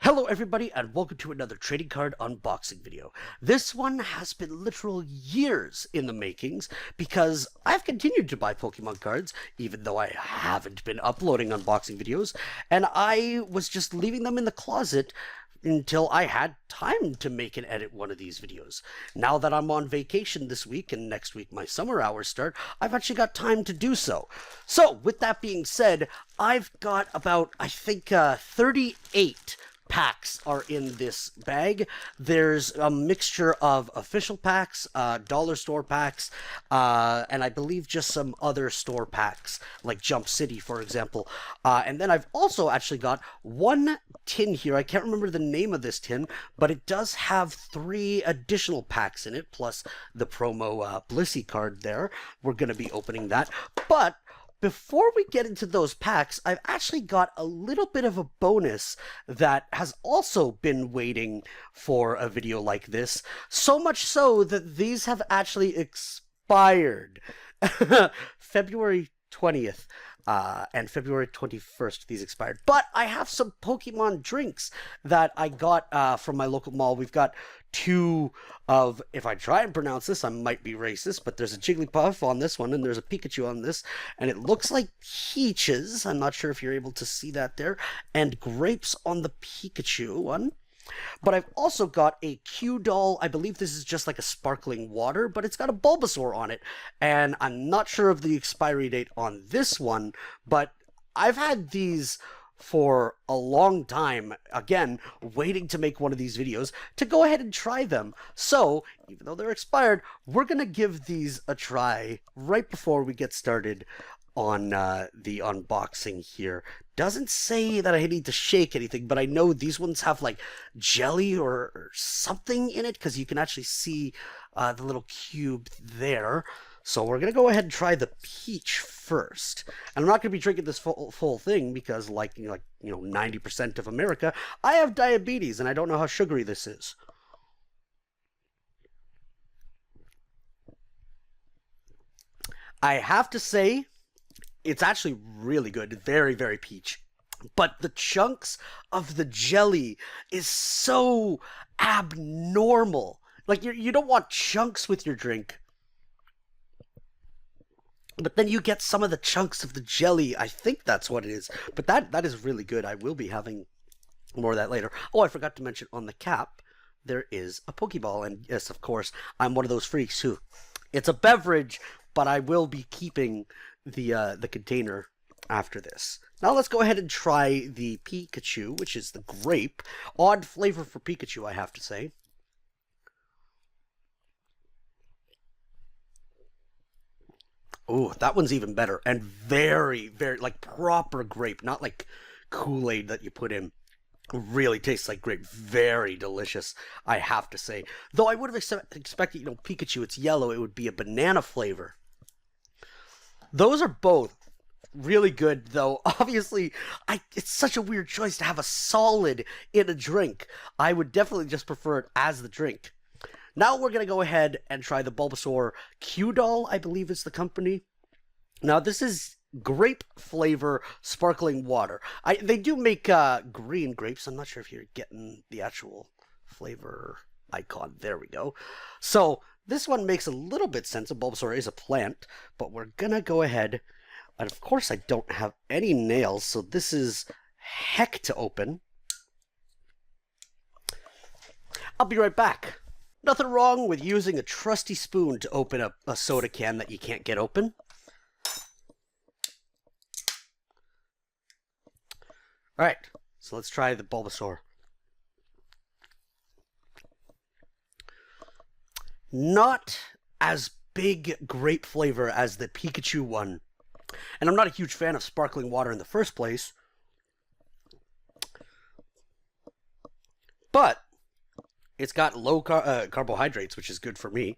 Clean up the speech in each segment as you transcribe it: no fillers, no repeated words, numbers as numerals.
Hello everybody and welcome to another trading card unboxing video. This one has been literal years in the makings because I've continued to buy Pokemon cards even though I haven't been uploading unboxing videos, and I was just leaving them in the closet until I had time to make and edit one of these videos. Now that I'm on vacation this week and next week my summer hours start, I've actually got time to do so. So with that being said, I've got about, I think, 38 packs are in this bag. There's a mixture of official packs, dollar store packs, and I believe just some other store packs, like Jump City, for example. And then I've also actually got one tin here. I can't remember the name of this tin, but it does have 3 additional packs in it, plus the promo Blissey card there. We're going to be opening that. But before we get into those packs, I've actually got a little bit of a bonus that has also been waiting for a video like this. So much so that these have actually expired. February 20th and February 21st, these expired. But I have some Pokemon drinks that I got from my local mall. We've got 2 of, if I try and pronounce this, I might be racist, but there's a Jigglypuff on this one, and there's a Pikachu on this, and it looks like peaches. I'm not sure if you're able to see that there, and grapes on the Pikachu one. But I've also got a Q-Doll. I believe this is just like a sparkling water, but it's got a Bulbasaur on it, and I'm not sure of the expiry date on this one, but I've had these for a long time, again, waiting to make one of these videos to go ahead and try them. So, even though they're expired, we're going to give these a try right before we get started on the unboxing here. Doesn't say that I need to shake anything, but I know these ones have like jelly or something in it, because you can actually see the little cube there. So we're going to go ahead and try the peach first. And I'm not going to be drinking this full thing because, like 90% of America, I have diabetes and I don't know how sugary this is. I have to say, it's actually really good. Very, very peach. But the chunks of the jelly is so abnormal. Like, you don't want chunks with your drink. But then you get some of the chunks of the jelly. I think that's what it is. But that is really good. I will be having more of that later. Oh, I forgot to mention on the cap, there is a Pokeball. And yes, of course, I'm one of those freaks who, it's a beverage, but I will be keeping the container after this. Now let's go ahead and try the Pikachu, which is the grape. Odd flavor for Pikachu, I have to say. Oh, that one's even better, and very, very, like, proper grape, not like Kool-Aid that you put in. Really tastes like grape. Very delicious, I have to say. Though I would have expected, Pikachu, it's yellow, it would be a banana flavor. Those are both really good, though. Obviously, it's such a weird choice to have a solid in a drink. I would definitely just prefer it as the drink. Now we're going to go ahead and try the Bulbasaur Q-Doll, I believe is the company. Now this is grape flavor sparkling water. They do make green grapes. I'm not sure if you're getting the actual flavor icon. There we go. So this one makes a little bit sense. A Bulbasaur is a plant, but we're going to go ahead. And of course I don't have any nails, so this is heck to open. I'll be right back. Nothing wrong with using a trusty spoon to open up a soda can that you can't get open. Alright, so let's try the Bulbasaur. Not as big grape flavor as the Pikachu one. And I'm not a huge fan of sparkling water in the first place. But it's got low carbohydrates, which is good for me.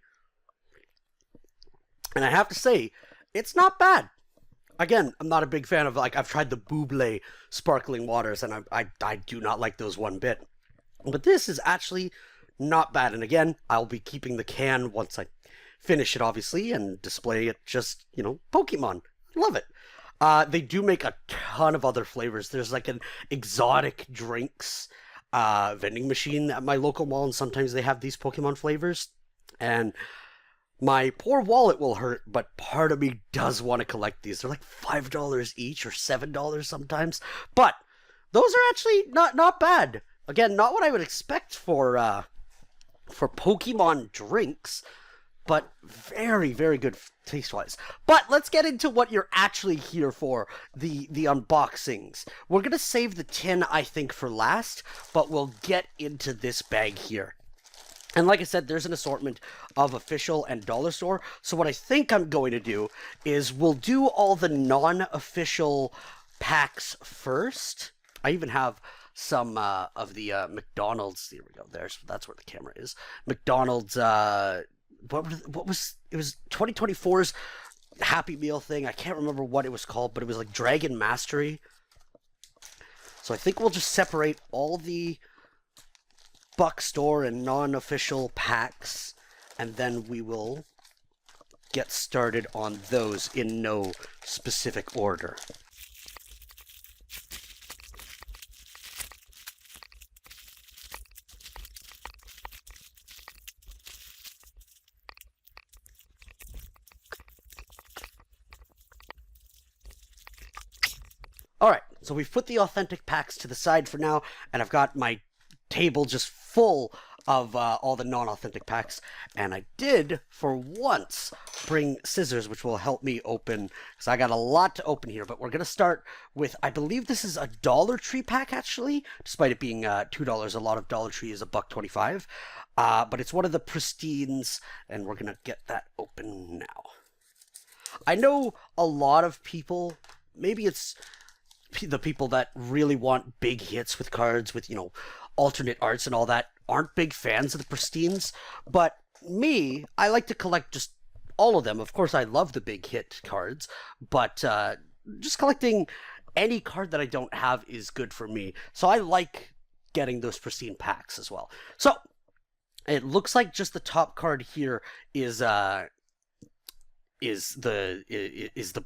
And I have to say, it's not bad. Again, I'm not a big fan of, I've tried the Buble sparkling waters, and I do not like those one bit. But this is actually not bad. And again, I'll be keeping the can once I finish it, obviously, and display it just, Pokemon. Love it. They do make a ton of other flavors. There's like an exotic drinks vending machine at my local mall, and sometimes they have these Pokemon flavors. And my poor wallet will hurt, but part of me does want to collect these. They're like $5 each or $7 sometimes. But those are actually not bad. Again, not what I would expect for Pokemon drinks, but very, very good taste-wise. But let's get into what you're actually here for, the unboxings. We're going to save the tin, I think, for last, but we'll get into this bag here. And like I said, there's an assortment of official and dollar store. So what I think I'm going to do is we'll do all the non-official packs first. I even have some of the McDonald's. Here we go. That's where the camera is. McDonald's. What was it? Was 2024's Happy Meal thing? I can't remember what it was called, but it was like Dragon Mastery. So I think we'll just separate all the Buck Store and non-official packs, and then we will get started on those in no specific order. Alright, so we've put the authentic packs to the side for now, and I've got my table just full of all the non-authentic packs, and I did for once bring scissors, which will help me open, because I got a lot to open here. But we're gonna start with, I believe this is a Dollar Tree pack, actually, despite it being $2. A lot of Dollar Tree is $1.25, but it's one of the pristines, and we're gonna get that open now. I know a lot of people, maybe it's the people that really want big hits with cards with, you know, alternate arts and all that, aren't big fans of the pristines. But me, I like to collect just all of them. Of course, I love the big hit cards, but just collecting any card that I don't have is good for me. So I like getting those pristine packs as well. So it looks like just the top card here is the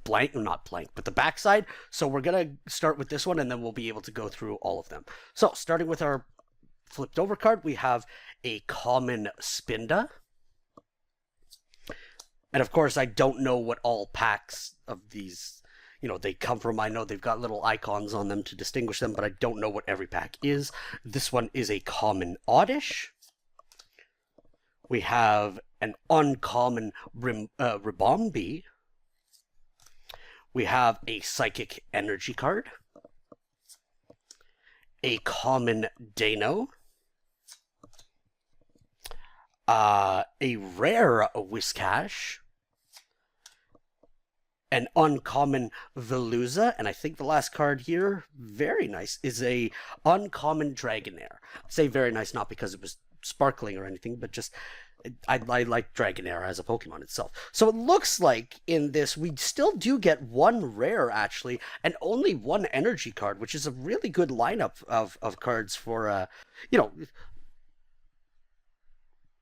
blank, not blank, but the backside. So we're gonna start with this one, and then we'll be able to go through all of them. So starting with our flipped over card, we have a common Spinda. And of course, I don't know what all packs of these, you know, they come from. I know they've got little icons on them to distinguish them, but I don't know what every pack is. This one is a common Oddish. We have an uncommon Ribombee. We have a Psychic Energy card. A common Dano. A rare Whiscash. An uncommon Veluza, and I think the last card here, very nice, is a uncommon Dragonair. I say very nice not because it was sparkling or anything, but just I like Dragonair as a Pokemon itself. So it looks like in this we still do get one rare, actually, and only one energy card, which is a really good lineup of cards for, you know,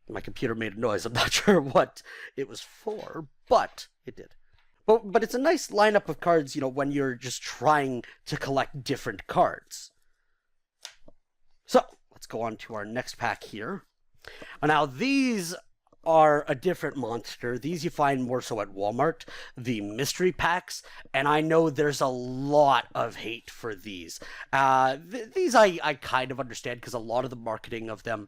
my computer made a noise. I'm not sure what it was for, but it did. But it's a nice lineup of cards, you know, when you're just trying to collect different cards. So let's go on to our next pack here. Now, these are a different monster. These you find more so at Walmart, the mystery packs, and I know there's a lot of hate for these. These I kind of understand, because a lot of the marketing of them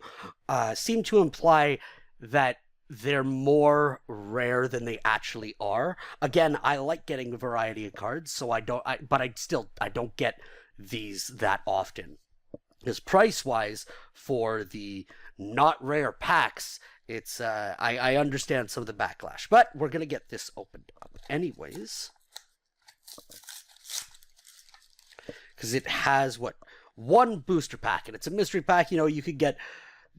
seem to imply that they're more rare than they actually are. Again, I like getting a variety of cards, so I don't get these that often. Because price-wise, for the not rare packs, it's I understand some of the backlash, but we're gonna get this opened up anyways, because it has one booster pack, and it's a mystery pack. You know, you could get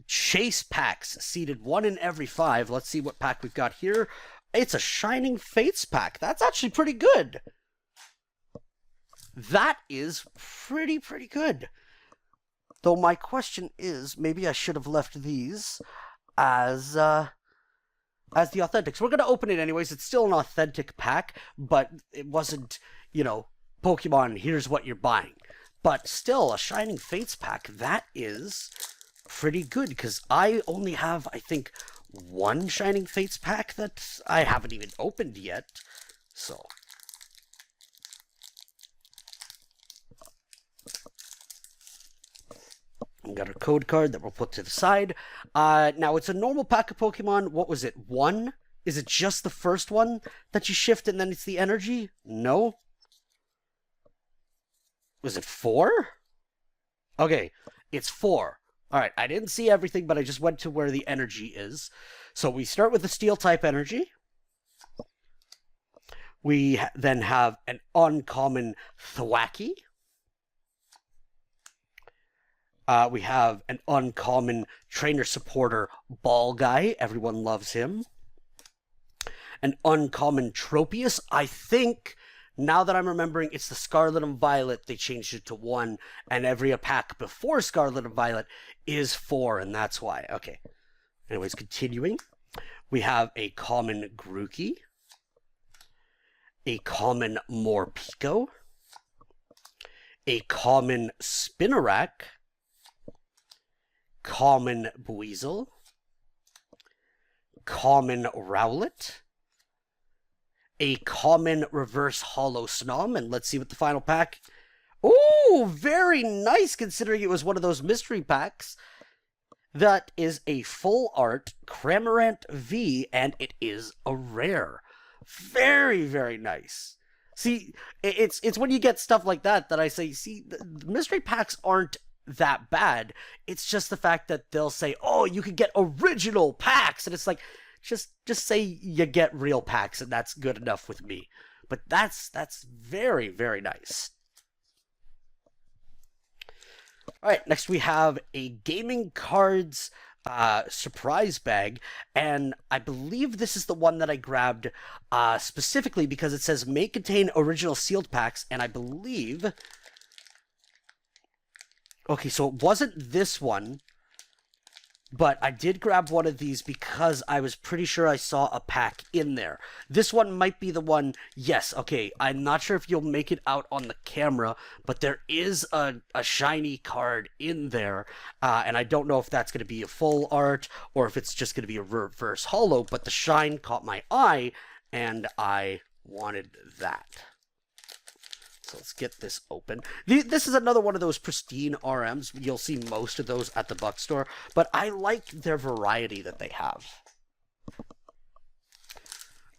chase packs seeded 1 in every 5. Let's see what pack we've got here. It's a Shining Fates pack. That's actually pretty good. That is pretty good. Though my question is, maybe I should have left these as the authentics. We're going to open it anyways. It's still an authentic pack, but it wasn't, you know, Pokemon, here's what you're buying. But still, a Shining Fates pack, that is pretty good, because I only have, I think, one Shining Fates pack that I haven't even opened yet. So we got a code card that we'll put to the side. Now, it's a normal pack of Pokemon. What was it? One? Is it just the first one that you shift and then it's the energy? No? Was it 4? Okay, it's 4. Alright, I didn't see everything, but I just went to where the energy is. So we start with the Steel-type energy. We then have an uncommon Thwackey. We have an uncommon trainer supporter Ball Guy. Everyone loves him. An uncommon Tropius. I think, now that I'm remembering, it's the Scarlet and Violet. They changed it to 1, and every pack before Scarlet and Violet is 4, and that's why. Okay. Anyways, continuing. We have a common Grookey. A common Morpeko. A common Spinarak. Common Buizel. Common Rowlet. A common reverse hollow Snom, and let's see what the final pack. Oh, very nice, considering it was one of those mystery packs. That is a full art Cramorant V, and it is a rare. Very, very nice. See, it's when you get stuff like that that I say, see, the mystery packs aren't that bad. It's just the fact that they'll say, oh, you can get original packs, and it's like, just say you get real packs, and that's good enough with me. But that's very, very nice. Alright, next we have a Gaming Cards surprise bag, and I believe this is the one that I grabbed specifically because it says may contain original sealed packs, and I believe... Okay, so it wasn't this one, but I did grab one of these because I was pretty sure I saw a pack in there. This one might be the one. Yes, okay, I'm not sure if you'll make it out on the camera, but there is a shiny card in there, and I don't know if that's going to be a full art or if it's just going to be a reverse holo, but the shine caught my eye, and I wanted that. So let's get this open. This is another one of those pristine RMs. You'll see most of those at the Buck store, but I like their variety that they have.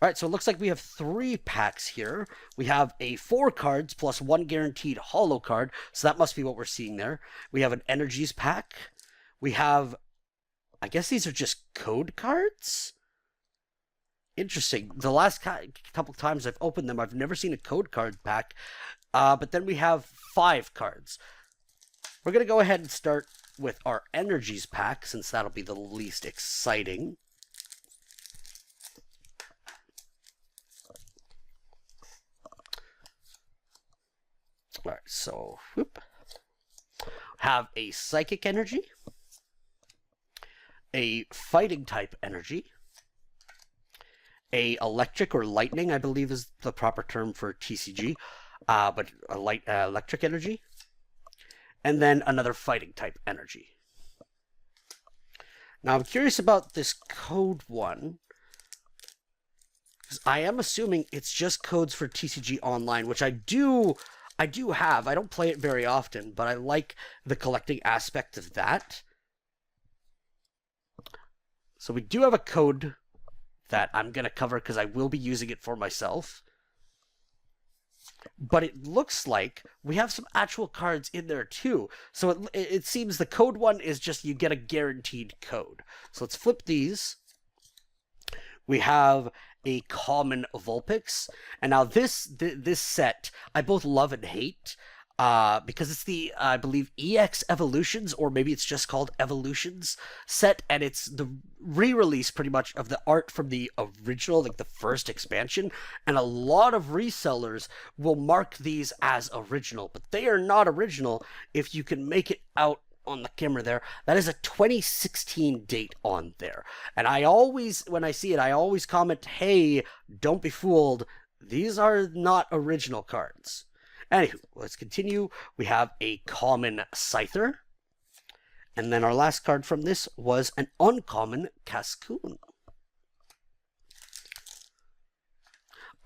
Alright, so it looks like we have 3 packs here. We have a 4 cards plus 1 guaranteed holo card, so that must be what we're seeing there. We have an Energies pack. We have, I guess these are just code cards? Interesting. The last couple times I've opened them, I've never seen a code card pack. But then we have 5 cards. We're going to go ahead and start with our Energies pack, since that'll be the least exciting. Alright, so, whoop. Have a Psychic Energy. A Fighting type Energy. A Electric or Lightning, I believe is the proper term for TCG. But a electric energy, and then another fighting type energy. Now I'm curious about this code one, because I am assuming it's just codes for TCG Online, which I do have. I don't play it very often, but I like the collecting aspect of that. So we do have a code that I'm going to cover because I will be using it for myself. But it looks like we have some actual cards in there too. So it seems the code one is just you get a guaranteed code. So let's flip these. We have a common Vulpix. And now this set, I both love and hate. Because it's the, I believe, EX Evolutions, or maybe it's just called Evolutions set, and it's the re-release, pretty much, of the art from the original, like the first expansion, and a lot of resellers will mark these as original, but they are not original if you can make it out on the camera there. That is a 2016 date on there, and I always, when I see it, I always comment, hey, don't be fooled, these are not original cards. Anywho, let's continue. We have a common Scyther. And then our last card from this was an uncommon Cascoon.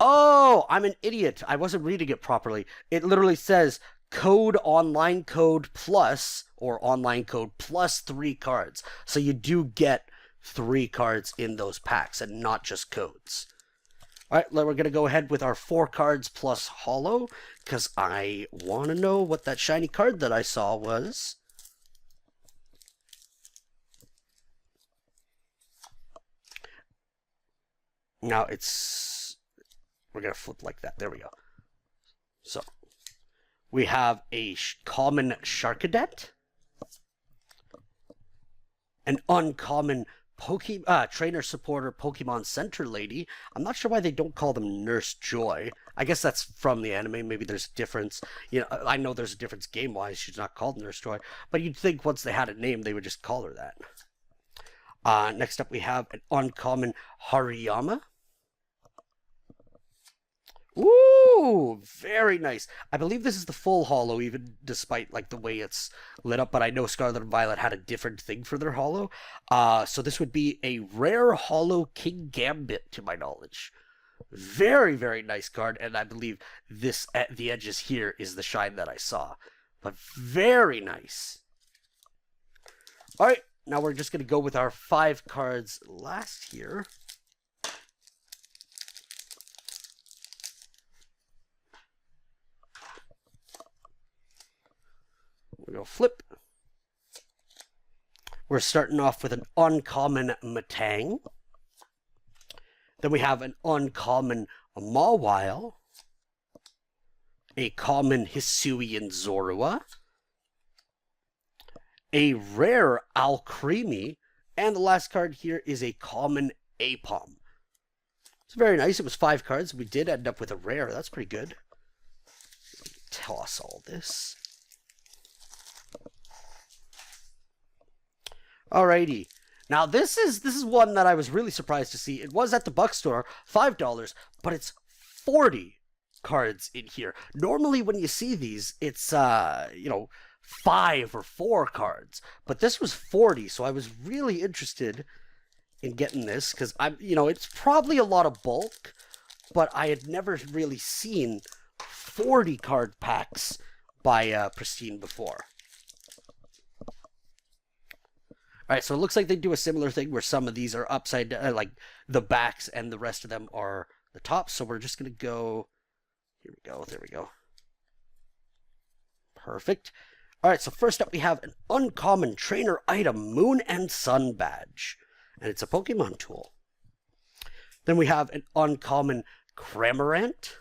Oh, I'm an idiot. I wasn't reading it properly. It literally says code online code plus, or online code plus 3 cards. So you do get 3 cards in those packs and not just codes. All right, we're going to go ahead with our 4 cards plus holo, because I want to know what that shiny card that I saw was. Now we're going to flip like that. There we go. So we have a common Sharkadet, an uncommon trainer supporter Pokemon Center Lady. I'm not sure why they don't call them Nurse Joy. I guess that's from the anime. Maybe there's a difference. You know, I know there's a difference game-wise. She's not called Nurse Joy. But you'd think once they had a name, they would just call her that. Next up, we have an uncommon Hariyama. Ooh, very nice. I believe this is the full holo, even despite like the way it's lit up, but I know Scarlet and Violet had a different thing for their holo. So this would be a rare holo King Gambit, to my knowledge. Very, very nice card, and I believe this at the edges here is the shine that I saw. But very nice. Alright, now we're just going to go with our 5 cards last here. We go flip. We're starting off with an uncommon Matang. Then we have an uncommon Mawile, a common Hisuian Zorua, a rare Alcremie, and the last card here is a common Apom. It's very nice. It was 5 cards. We did end up with a rare. That's pretty good. Toss all this. Alrighty. Now this is one that I was really surprised to see. It was at the Buck store, $5, but it's 40 cards in here. Normally when you see these, it's 5 or 4 cards, but this was 40, so I was really interested in getting this because it's probably a lot of bulk, but I had never really seen 40 card packs by Pristine before. Alright, so it looks like they do a similar thing where some of these are upside down, like the backs, and the rest of them are the tops. So we're just going to go, here we go, there we go. Perfect. Alright, so first up we have an uncommon trainer item, Moon and Sun Badge. And it's a Pokemon tool. Then we have an uncommon Cramorant,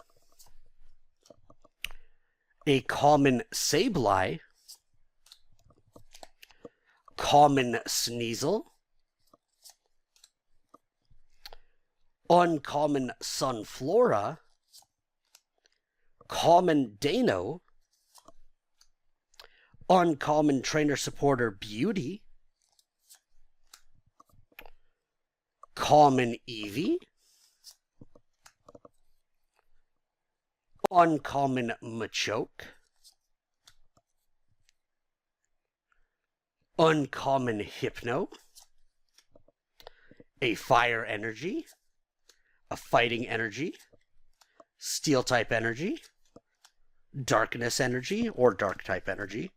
a common Sableye, common Sneasel, uncommon Sunflora, common Dano, uncommon trainer supporter Beauty, common Eevee, uncommon Machoke, uncommon Hypno, a Fire Energy, a Fighting Energy, Steel type Energy, Darkness Energy, or Dark type Energy.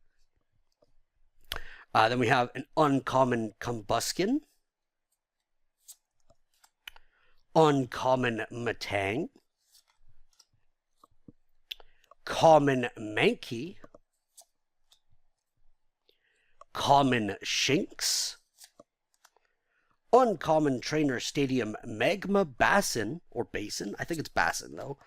Then we have an uncommon Combuskin, uncommon Matang, common Mankey, common Shinx, uncommon trainer stadium Magma Basin, or Basin, I think it's Basin though.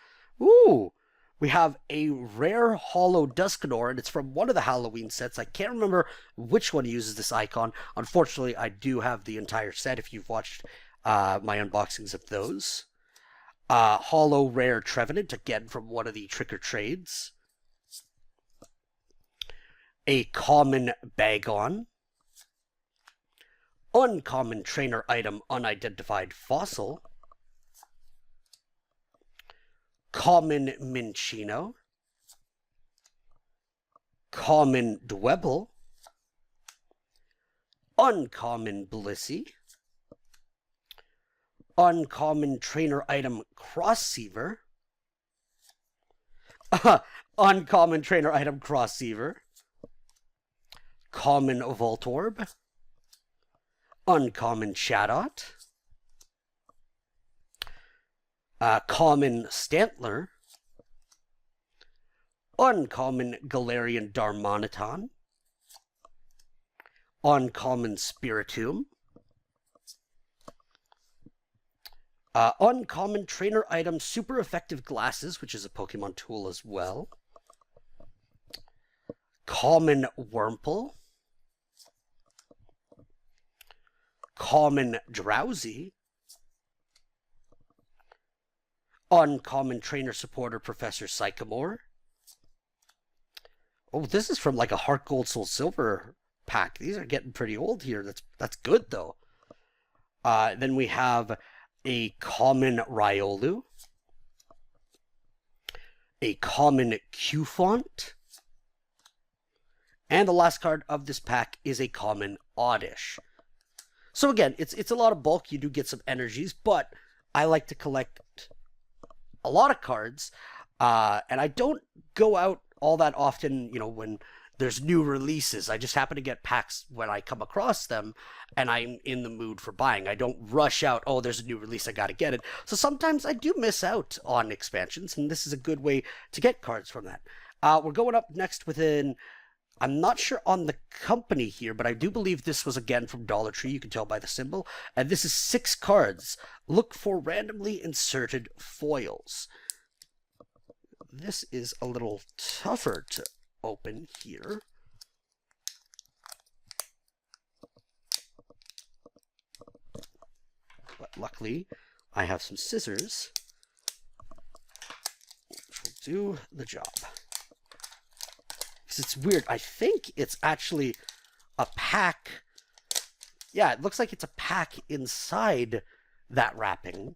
Ooh, we have a rare holo Duskador, and it's from one of the Halloween sets. I can't remember which one uses this icon. Unfortunately, I do have the entire set if you've watched my unboxings of those. Holo rare Trevenant, again from one of the Trick or Trades. A common Bagon, uncommon trainer item unidentified fossil, common Minccino, common Dwebble, uncommon Blissey, uncommon trainer item Crossseaver, uncommon trainer item Crossseaver, common Voltorb, uncommon Chatot, common Stantler, uncommon Galarian Darmanitan, uncommon Spiritomb, uncommon trainer item Super Effective Glasses, which is a Pokemon tool as well, common Wurmple, common Drowsy, uncommon trainer supporter Professor Sycamore. Oh, this is from like a Heart Gold Soul Silver pack. These are getting pretty old here. That's good though. Then we have a common Riolu, a common Q-Font, and the last card of this pack is a common Oddish. So again, it's a lot of bulk. You do get some energies, but I like to collect a lot of cards, and I don't go out all that often, you know, when there's new releases. I just happen to get packs when I come across them, and I'm in the mood for buying. I don't rush out, oh, there's a new release, I gotta get it. So sometimes I do miss out on expansions, and this is a good way to get cards from that. We're going up next with I'm not sure on the company here, but I do believe this was again from Dollar Tree. You can tell by the symbol. And this is 6 cards. Look for randomly inserted foils. This is a little tougher to open here. But luckily, I have some scissors, which will do the job. It's weird. I think it's actually a pack. Yeah, it looks like it's a pack inside that wrapping.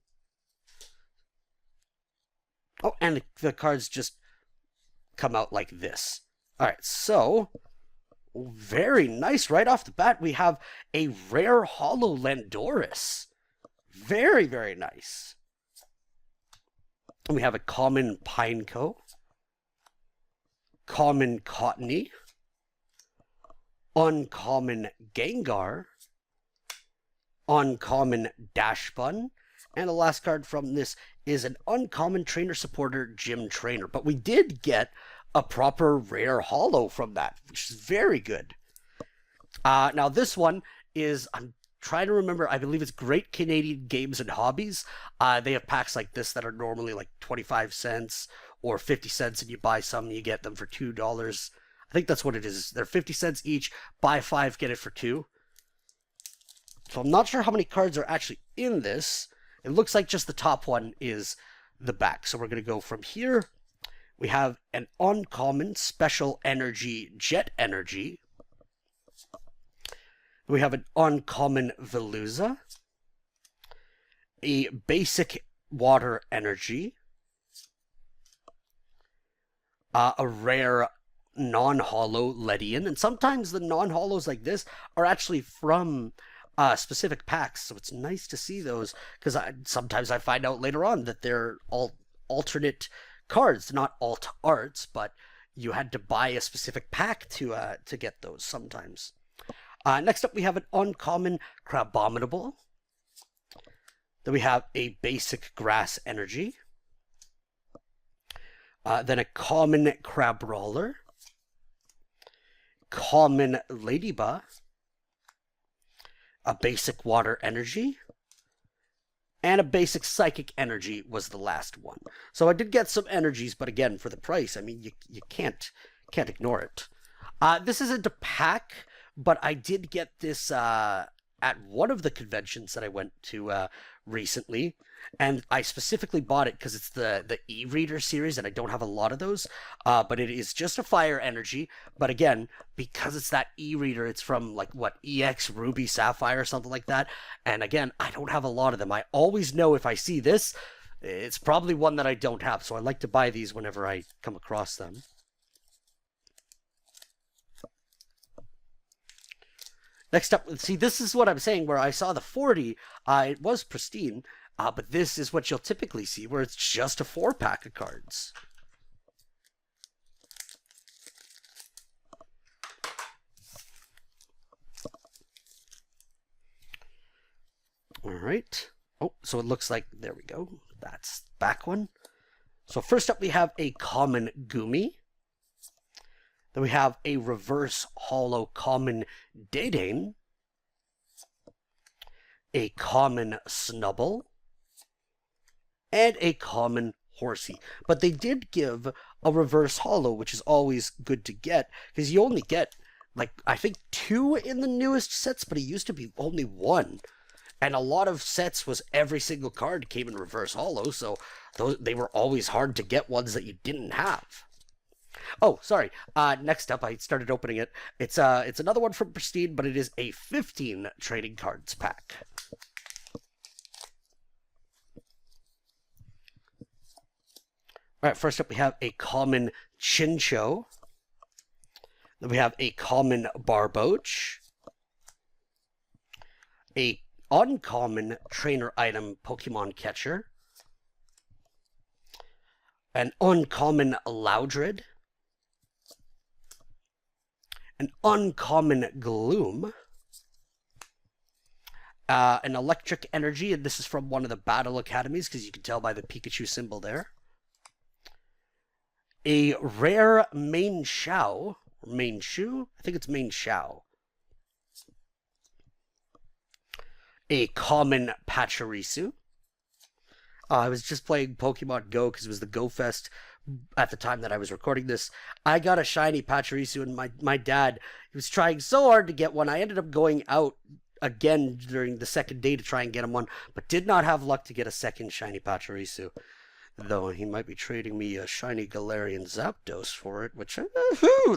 Oh, and the cards just come out like this. All right, so very nice. Right off the bat, we have a rare holo Landorus. Very, very nice. And we have a common Pineco, common Cottony, uncommon Gengar, uncommon Dashbun, and the last card from this is an uncommon trainer supporter Gym Trainer. But we did get a proper rare holo from that, which is very good. Now this one is, I'm trying to remember, I believe it's Great Canadian Games and Hobbies. They have packs like this that are normally like 25 cents or 50 cents, and you buy some and you get them for $2. I think that's what it is. They're 50 cents each. Buy 5, get it for 2. So I'm not sure how many cards are actually in this. It looks like just the top one is the back. So we're going to go from here. We have an uncommon Special Energy Jet Energy. We have an uncommon Veluza, a basic Water Energy, a rare non-holo Ledian, and sometimes the non-holos like this are actually from specific packs, so it's nice to see those, because sometimes I find out later on that they're all alternate cards, not alt arts, but you had to buy a specific pack to get those sometimes. Next up, we have an uncommon Crabominable. Then we have a basic Grass Energy. Then a common Crabrawler. Common Ladybug. A basic Water Energy. And a basic Psychic Energy was the last one. So I did get some energies, but again, for the price, I mean, you can't ignore it. This isn't a pack, but I did get this at one of the conventions that I went to recently, and I specifically bought it because it's the e-reader series, and I don't have a lot of those, but it is just a Fire Energy. But again, because it's that e-reader, it's from like what, EX Ruby Sapphire or something like that, and again, I don't have a lot of them. I always know if I see this, it's probably one that I don't have, so I like to buy these whenever I come across them. Next up, see, this is what I'm saying, where I saw the 40, it was pristine, but this is what you'll typically see, where it's just a 4-pack of cards. All right. Oh, so it looks like, there we go. That's the back one. So first up, we have a common Goomy. Then we have a reverse holo common Dedane, a common Snubble, and a common Horsey. But they did give a reverse holo, which is always good to get, because you only get, like, I think 2 in the newest sets, but it used to be only 1. And a lot of sets was every single card came in reverse holo, so they were always hard to get ones that you didn't have. Oh, sorry. Next up, I started opening it. It's another one from Pristine, but it is a 15 trading cards pack. All right, first up, we have a common Chincho. Then we have a common Barboach. A uncommon trainer item Pokemon Catcher. An uncommon Loudred. An uncommon Gloom, an electric energy, and this is from one of the battle academies, because you can tell by the Pikachu symbol there. A rare Mainshao, Mainshu? I think it's Mainshao. A common Pachirisu. I was just playing Pokemon Go because it was the Go Fest at the time that I was recording this. I got a shiny Pachirisu, and my dad, he was trying so hard to get one. I ended up going out again during the second day to try and get him one, but did not have luck to get a second shiny Pachirisu. Though he might be trading me a shiny Galarian Zapdos for it, which,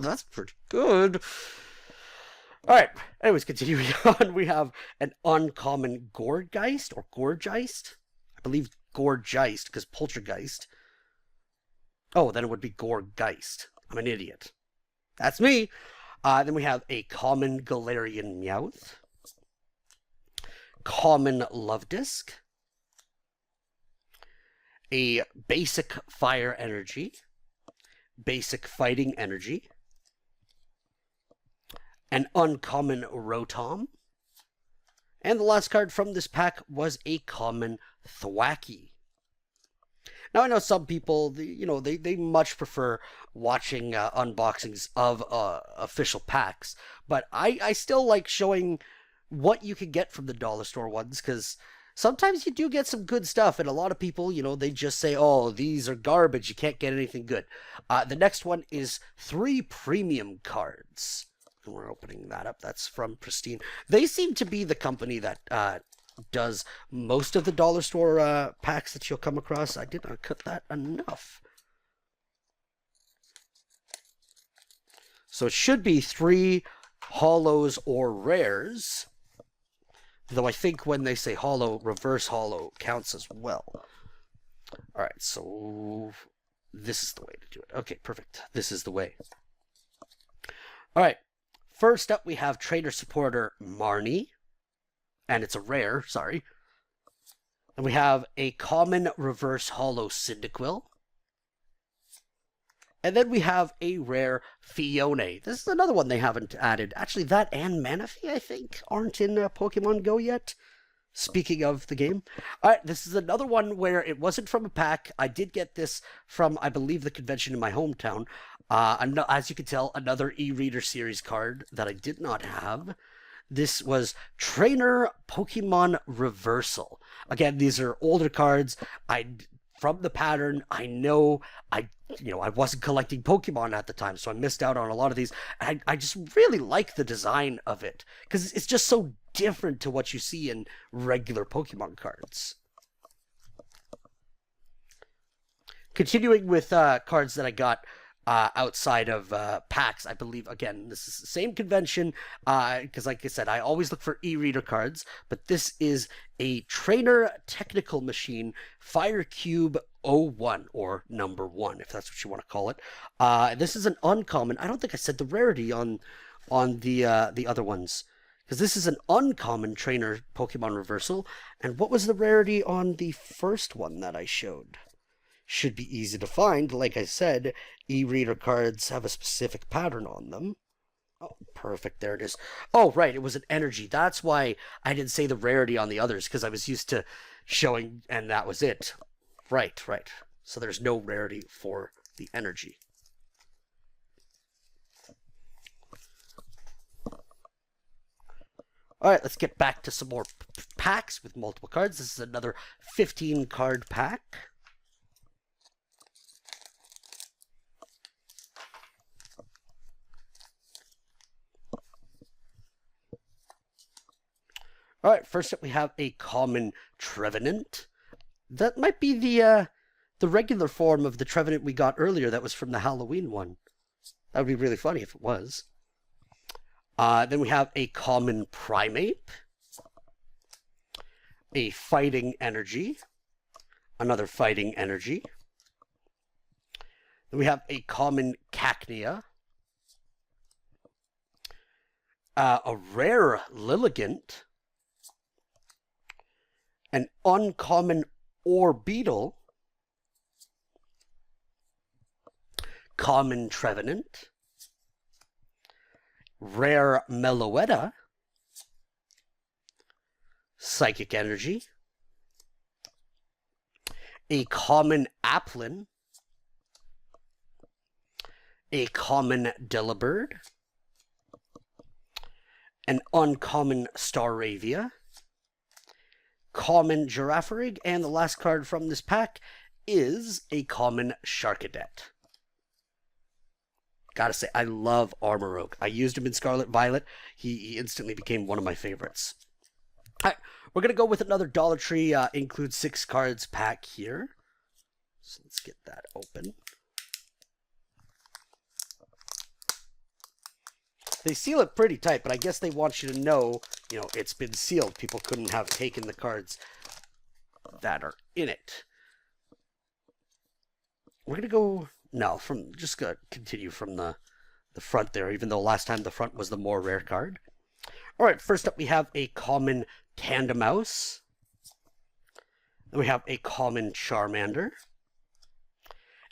that's pretty good. Alright, anyways, continuing on, we have an uncommon Gourgeist, or Gourgeist? I believe Gourgeist, because Poltergeist. Oh, then it would be Gourgeist. I'm an idiot. That's me. Then we have a common Galarian Meowth. Common Lovedisc. A basic Fire Energy. Basic Fighting Energy. An uncommon Rotom. And the last card from this pack was a common Thwackey. Now, I know some people, they much prefer watching unboxings of official packs, but I still like showing what you can get from the dollar store ones, because sometimes you do get some good stuff, and a lot of people, they just say, oh, these are garbage, you can't get anything good. The next one is 3 premium cards. And we're opening that up. That's from Pristine. They seem to be the company that does most of the dollar store packs that you'll come across. I did not cut that enough. So it should be 3 holos or rares. Though I think when they say holo, reverse holo counts as well. Alright, so this is the way to do it. Okay, perfect. This is the way. Alright. First up, we have Trainer Supporter Marnie, and it's a rare, sorry. And we have a common reverse holo Cyndaquil. And then we have a rare Fione. This is another one they haven't added. Actually, that and Manaphy, I think, aren't in Pokemon Go yet. Speaking of the game. Alright, this is another one where it wasn't from a pack. I did get this from, I believe, the convention in my hometown. As you can tell, another e-reader series card that I did not have. This was Trainer Pokemon Reversal. Again, these are older cards. From the pattern, I know I wasn't collecting Pokemon at the time, so I missed out on a lot of these. I just really like the design of it, because it's just so different to what you see in regular Pokemon cards. Continuing with cards that I got outside of packs, I believe, again, this is the same convention, because like I said, I always look for e-reader cards, but this is a Trainer Technical Machine Fire Cube 01, or number 1, if that's what you want to call it. This is an uncommon. I don't think I said the rarity on the other ones. Because this is an uncommon trainer Pokemon reversal. And what was the rarity on the first one that I showed? Should be easy to find. Like I said, e-reader cards have a specific pattern on them. Oh, perfect. There it is. Oh, right. It was an energy. That's why I didn't say the rarity on the others, because I was used to showing, and that was it. Right. So there's no rarity for the energy. All right, let's get back to some more packs with multiple cards. This is another 15 card pack. All right, first up we have a common Trevenant. That might be the regular form of the Trevenant we got earlier that was from the Halloween one. That would be really funny if it was. Then we have a common Primeape, a Fighting Energy, another Fighting Energy. Then we have a common Cacnea, a rare Lilligant, an uncommon Orbeetle, common Trevenant, rare Meloetta, Psychic Energy, a common Applin, a common Delibird, an uncommon Staravia, common Girafarig, and the last card from this pack is a common Sharkadet. Gotta say, I love Armor Oak. I used him in Scarlet Violet. He instantly became one of my favorites. All right, we're going to go with another Dollar Tree includes 6 cards pack here. So let's get that open. They seal it pretty tight, but I guess they want you to know, it's been sealed. People couldn't have taken the cards that are in it. We're going to go... No, just gonna continue from the front there, even though last time the front was the more rare card. All right, first up we have a common Tandemaus. Then we have a common Charmander,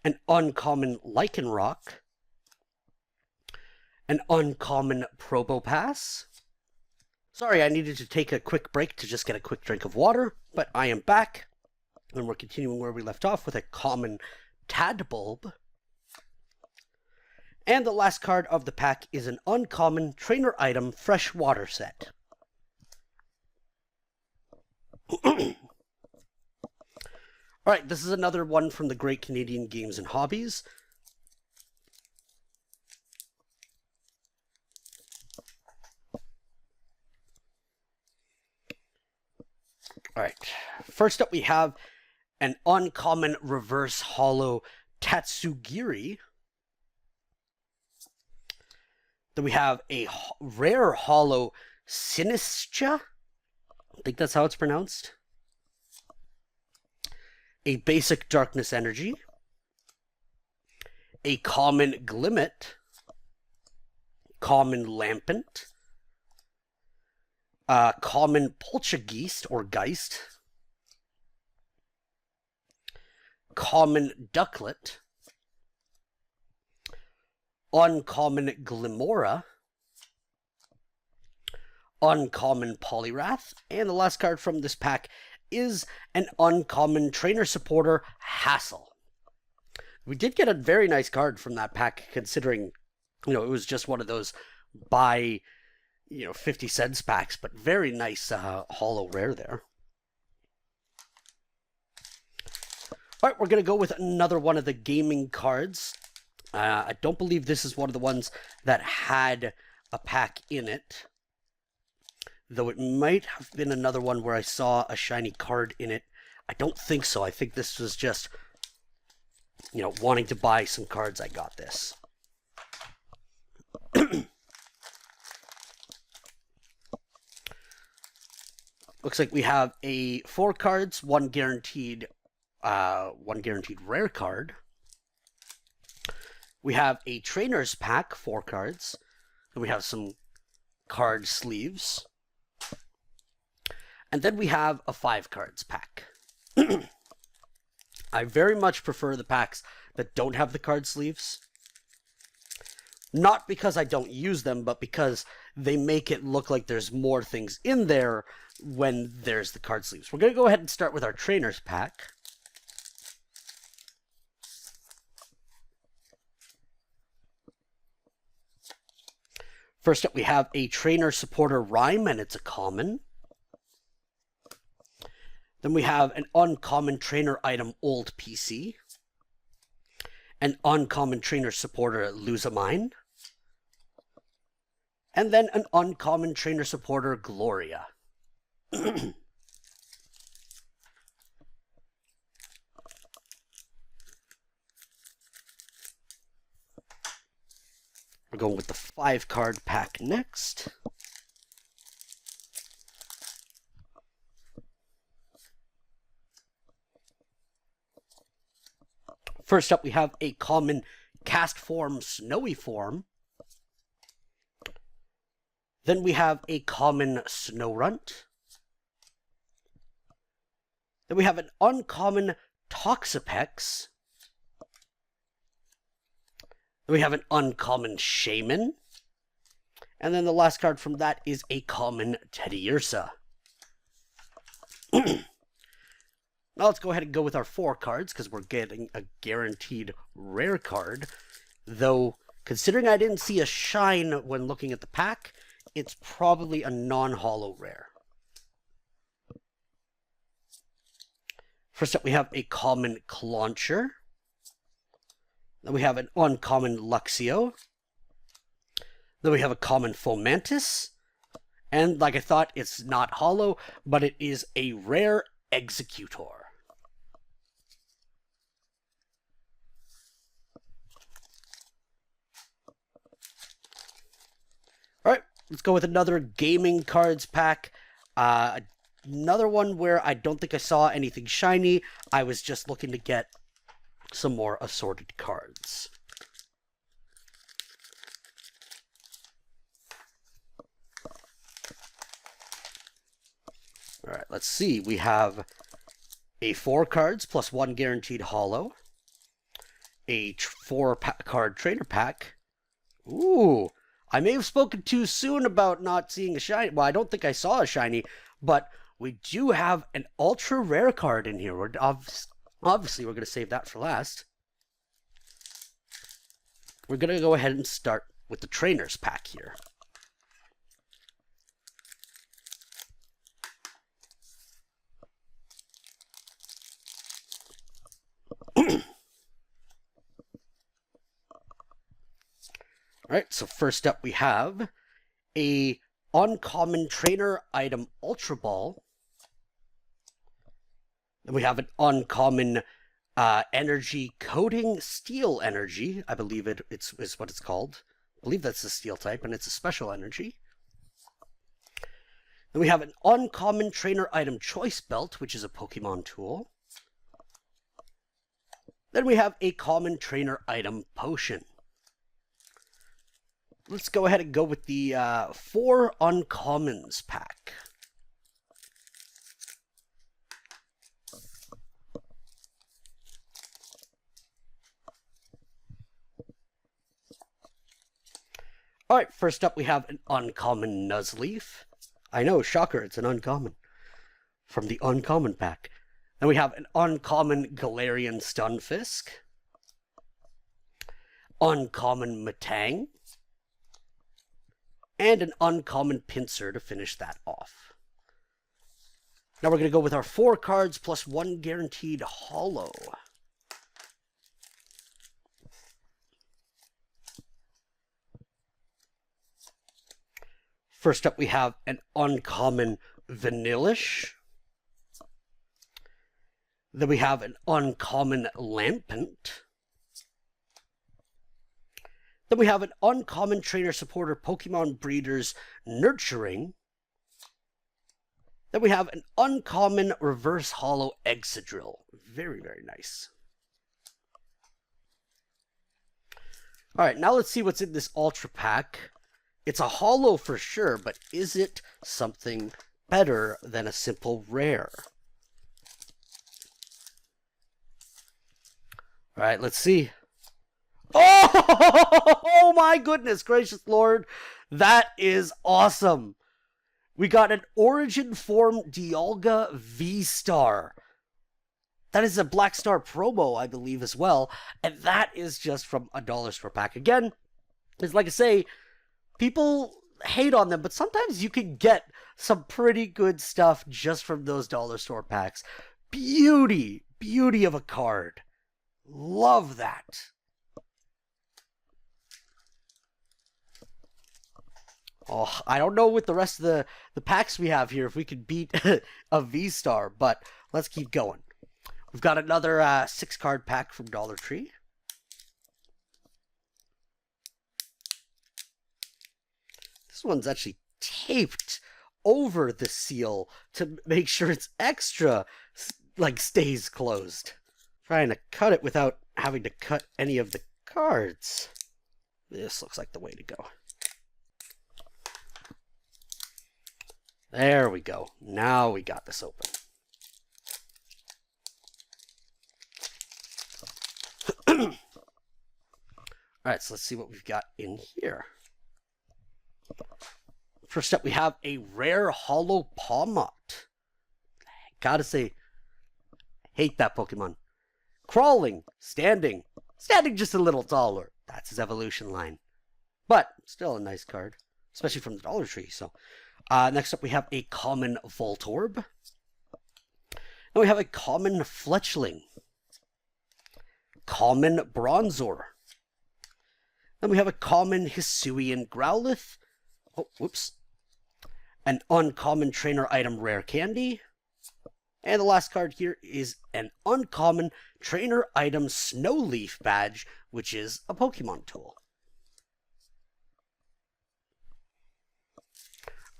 an uncommon Lycanroc, an uncommon Probopass. Sorry, I needed to take a quick break to just get a quick drink of water, but I am back, and we're continuing where we left off with a common Tadbulb. And the last card of the pack is an uncommon trainer item freshwater set. Alright, this is another one from the Great Canadian Games and Hobbies. Alright, first up we have an uncommon reverse holo Tatsugiri. Then we have a rare holo Sinistra. I think that's how it's pronounced. A basic Darkness Energy. A common Glimmet. Common Lampent. Common Poltergeist or Geist. Common Ducklet. Uncommon Glimora, uncommon Poliwrath, and the last card from this pack is an uncommon trainer supporter Hassel. We did get a very nice card from that pack, considering, it was just one of those buy, 50 cents packs, but very nice holo rare there. All right, we're going to go with another one of the gaming cards. I don't believe this is one of the ones that had a pack in it, though it might have been another one where I saw a shiny card in it. I don't think so. I think this was just, wanting to buy some cards. I got this. Looks like we have 4 cards, one guaranteed rare card. We have a Trainer's Pack, 4 cards. And we have some card sleeves. And then we have a 5 cards pack. I very much prefer the packs that don't have the card sleeves. Not because I don't use them, but because they make it look like there's more things in there when there's the card sleeves. We're going to go ahead and start with our trainers pack. First up, we have a trainer supporter rhyme, and it's a common. Then we have an uncommon trainer item old PC. An uncommon trainer supporter lose a mine. And then an uncommon trainer supporter Gloria. We're going with the 5 card pack next. First up, we have a common cast form Snowy form. Then we have a common Snowrunt. Then we have an uncommon Toxapex. Then we have an uncommon Shaman. And then the last card from that is a common Teddiursa. Now let's go ahead and go with our 4 cards, because we're getting a guaranteed rare card. Though, considering I didn't see a shine when looking at the pack, it's probably a non-holo rare. First up, we have a common Clauncher. Then we have an uncommon Luxio. Then we have a common Fomantis. And like I thought, it's not holo, but it is a rare Executor. Alright, let's go with another gaming cards pack. Another one where I don't think I saw anything shiny. I was just looking to get some more assorted cards. Alright, let's see. We have a 4 cards plus 1 guaranteed holo. A 4 card trainer pack. Ooh, I may have spoken too soon about not seeing a shiny. Well, I don't think I saw a shiny, but we do have an ultra rare card in here. Obviously, we're going to save that for last. We're going to go ahead and start with the trainers pack here. Alright, so first up we have a uncommon trainer item Ultra Ball. Then we have an uncommon energy coating steel energy. I believe it's what it's called. I believe that's the steel type, and it's a special energy. Then we have an uncommon trainer item choice belt, which is a Pokemon tool. Then we have a common trainer item potion. Let's go ahead and go with the 4 uncommons pack. Alright, first up we have an uncommon Nuzleaf. I know, shocker, it's an uncommon. From the uncommon pack. Then we have an uncommon Galarian Stunfisk. Uncommon Metang. And an uncommon Pinsir to finish that off. Now we're going to go with our 4 cards plus 1 guaranteed holo. First up we have an uncommon Vanillish. Then we have an uncommon Lampent. Then we have an uncommon trainer supporter Pokemon Breeders Nurturing. Then we have an uncommon reverse holo Excadrill. Very, very nice. Alright, now let's see what's in this Ultra Pack. It's a holo for sure, but is it something better than a simple rare? All right, let's see. Oh my goodness gracious Lord. That is awesome. We got an Origin Form Dialga V-Star. That is a Black Star promo, I believe, as well. And that is just from a dollar store pack. Again, it's like I say, people hate on them, but sometimes you can get some pretty good stuff just from those dollar store packs. Beauty of a card. Love that. Oh, I don't know with the rest of the packs we have here if we could beat a V-Star, but let's keep going. We've got another 6-card pack from Dollar Tree. This one's actually taped over the seal to make sure it's extra, like, stays closed. Trying to cut it without having to cut any of the cards. This looks like the way to go. There we go. Now we got this open. Alright, so let's see what we've got in here. First up, we have a rare holo Pawmot. Gotta say, hate that Pokemon. Crawling, standing just a little taller. That's his evolution line. But still a nice card, especially from the Dollar Tree. So, next up we have a common Voltorb. And we have a common Fletchling. Common Bronzor. Then we have a common Hisuian Growlithe. Oh, whoops. An uncommon trainer item rare candy. And the last card here is an uncommon trainer item Snowleaf badge, which is a Pokemon tool.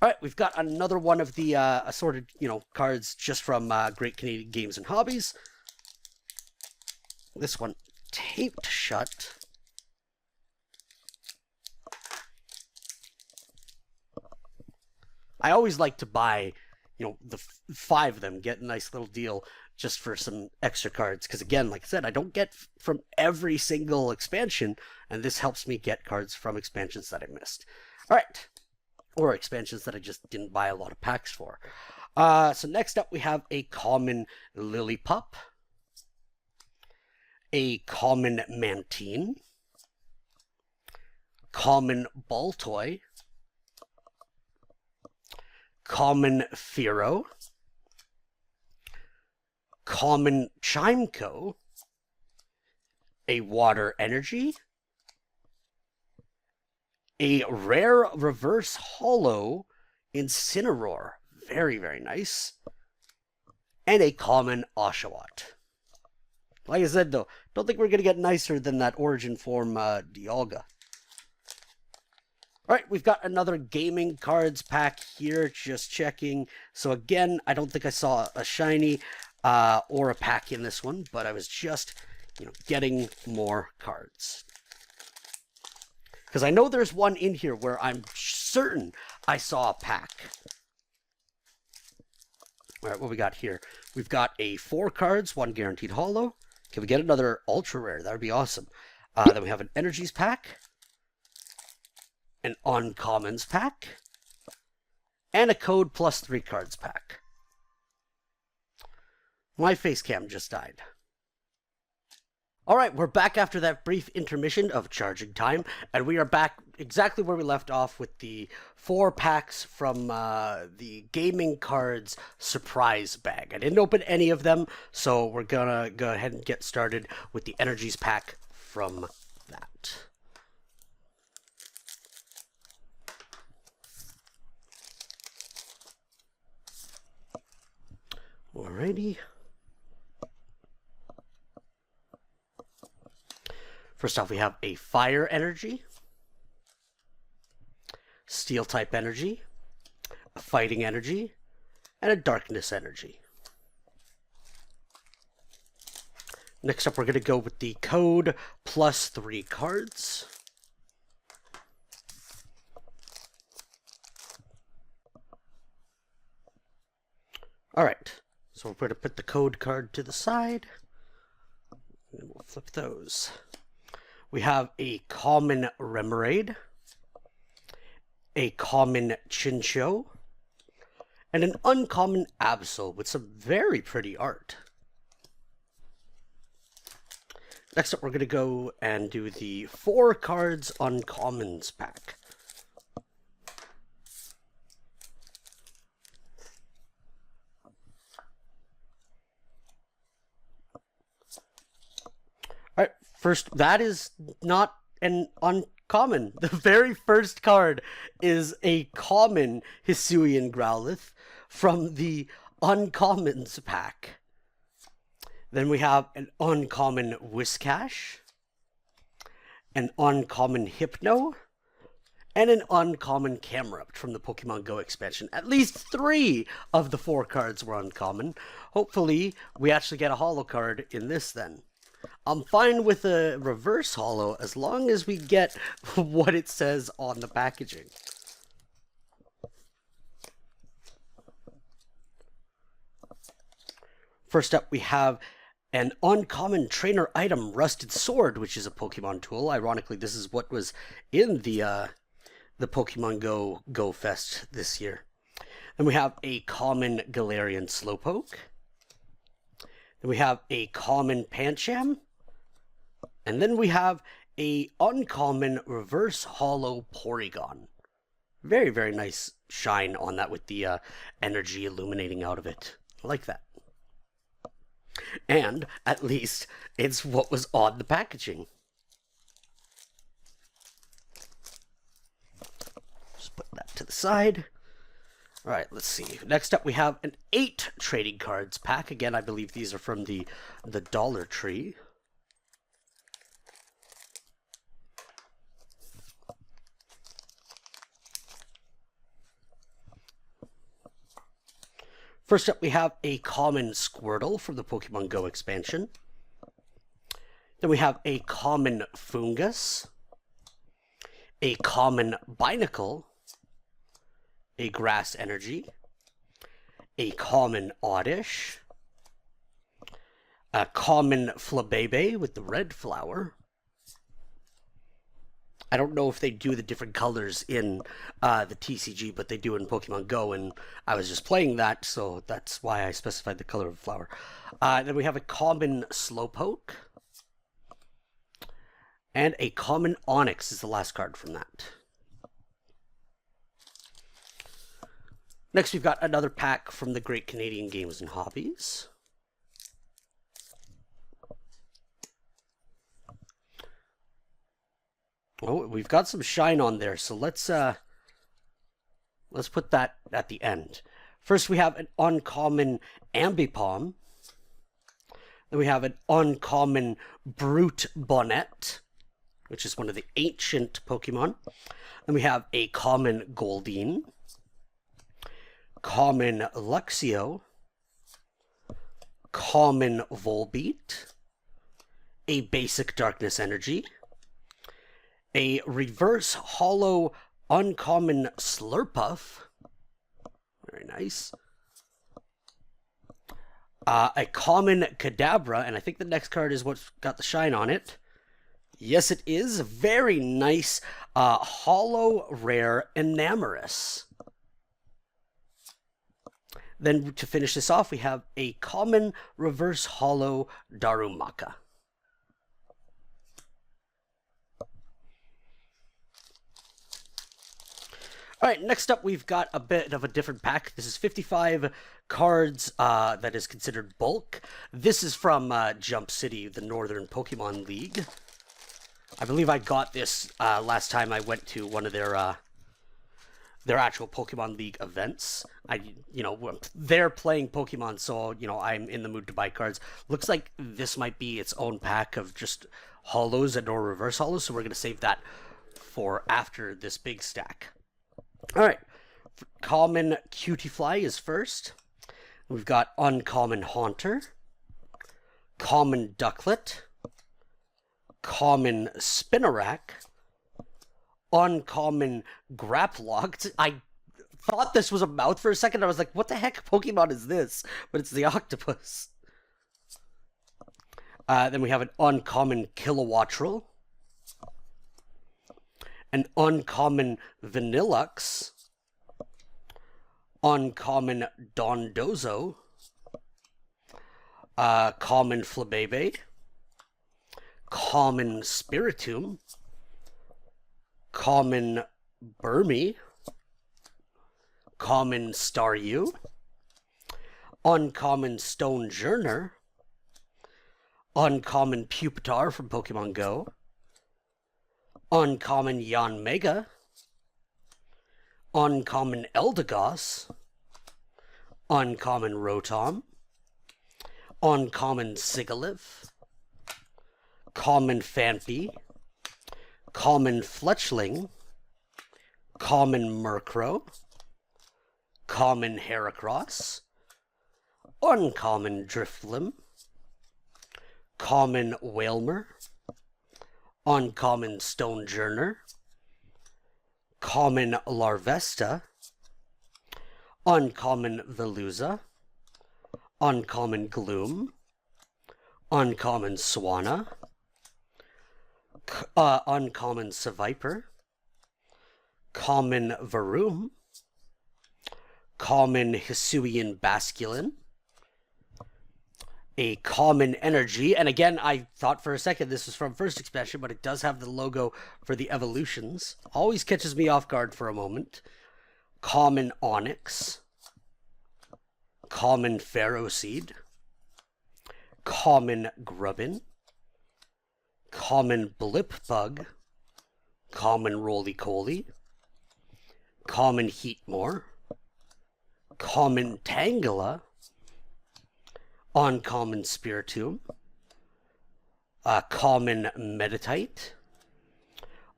Alright, we've got another one of the assorted, cards just from Great Canadian Games and Hobbies. This one taped shut. I always like to buy, the 5 of them, get a nice little deal just for some extra cards. Because again, like I said, I don't get from every single expansion, and this helps me get cards from expansions that I missed. All right. Or expansions that I just didn't buy a lot of packs for. So next up, we have a common Lillipup, a common Mantine, common Baltoy, common Fearow, common Chimeco, a Water Energy, a rare reverse holo Incineroar, very, very nice, and a common Oshawott. Like I said, though, don't think we're going to get nicer than that Origin Form Dialga. Alright, we've got another gaming cards pack here, just checking. So again, I don't think I saw a shiny or a pack in this one, but I was just, getting more cards. Because I know there's one in here where I'm certain I saw a pack. Alright, what we got here? We've got a 4 cards, 1 guaranteed holo. Can we get another ultra rare? That would be awesome. Then we have an energies pack, an uncommons pack, and a code plus 3 cards pack. My face cam just died. Alright, we're back after that brief intermission of charging time, and we are back exactly where we left off with the 4 packs from the gaming cards surprise bag. I didn't open any of them, so we're gonna go ahead and get started with the energies pack from that. Alrighty. First off, we have a Fire Energy, Steel type Energy, a Fighting Energy, and a Darkness Energy. Next up, we're going to go with the code plus 3 cards. Alright, so we're going to put the code card to the side, and we'll flip those. We have a common Remoraid, a common Chinchou, and an uncommon Absol with some very pretty art. Next up, we're going to go and do the 4 cards uncommons pack. Alright, first, that is not an uncommon. The very first card is a common Hisuian Growlithe from the uncommons pack. Then we have an uncommon Whiscash, an uncommon Hypno, and an uncommon Camerupt from the Pokemon Go expansion. At least 3 of the 4 cards were uncommon. Hopefully, we actually get a holo card in this then. I'm fine with a reverse holo as long as we get what it says on the packaging. First up, we have an uncommon trainer item, Rusted Sword, which is a Pokemon tool. Ironically, this is what was in the Pokemon Go Fest this year. Then we have a common Galarian Slowpoke. Then we have a common Pancham. And then we have a uncommon reverse holo Porygon. Very, very nice shine on that with the energy illuminating out of it. I like that. And at least it's what was on the packaging. Just put that to the side. All right, let's see. Next up, we have an 8 trading cards pack. Again, I believe these are from the Dollar Tree. First up, we have a common Squirtle from the Pokemon Go expansion. Then we have a common Fungus, a common Binacle, a Grass Energy, a common Oddish, a common Flabebe with the red flower. I don't know if they do the different colors in the TCG, but they do in Pokemon Go, and I was just playing that, so that's why I specified the color of the flower. Then we have a common Slowpoke, and a common Onix is the last card from that. Next, we've got another pack from the Great Canadian Games and Hobbies. Oh, we've got some shine on there, so let's put that at the end. First, we have an uncommon Ambipom. Then we have an uncommon Brute Bonnet, which is one of the ancient Pokemon. Then we have a common Goldeen, common Luxio, common Volbeat, a basic Darkness Energy, a reverse holo uncommon Slurpuff. Very nice. A common Kadabra, and I think the next card is what's got the shine on it. Yes, it is. Very nice holo rare Enamorus. Then to finish this off, we have a common reverse holo Darumaka. All right, next up, we've got a bit of a different pack. This is 55 cards that is considered bulk. This is from Jump City, the Northern Pokemon League. I believe I got this last time I went to one of their actual Pokemon League events. They're playing Pokemon, so, I'm in the mood to buy cards. Looks like this might be its own pack of just holos and or reverse holos, so we're going to save that for after this big stack. All right, common Cutiefly is first. We've got uncommon Haunter, common Ducklet, common Spinarak, uncommon Graplock. thought this was a mouth for a second. I was like, what the heck Pokemon is this? But it's the octopus. Then we have an uncommon Kilowattrel, an uncommon Vanillux, uncommon Dondozo, common Flabebe, common Spiritomb, common Burmy, common Staryu, uncommon Stonejourner, uncommon Pupitar from Pokemon Go, uncommon Yanmega, uncommon Eldegoss, uncommon Rotom, uncommon Sigilyph, common Phanpy, common Fletchling, common Murkrow, common Heracross, uncommon Drifblim, common Wailmer, uncommon Stonejourner, common Larvesta, uncommon Veluza, uncommon Gloom, uncommon Swanna, uncommon Seviper, common Varoom, common Hisuian Basculin, a common Energy, and again, I thought for a second this was from first expansion, but it does have the logo for the evolutions. Always catches me off guard for a moment. Common Onyx, common Ferroseed, common Grubbin, common Blipbug, common Roly-Poly, common Heatmore, common Tangela, uncommon Spiritomb, common Meditite,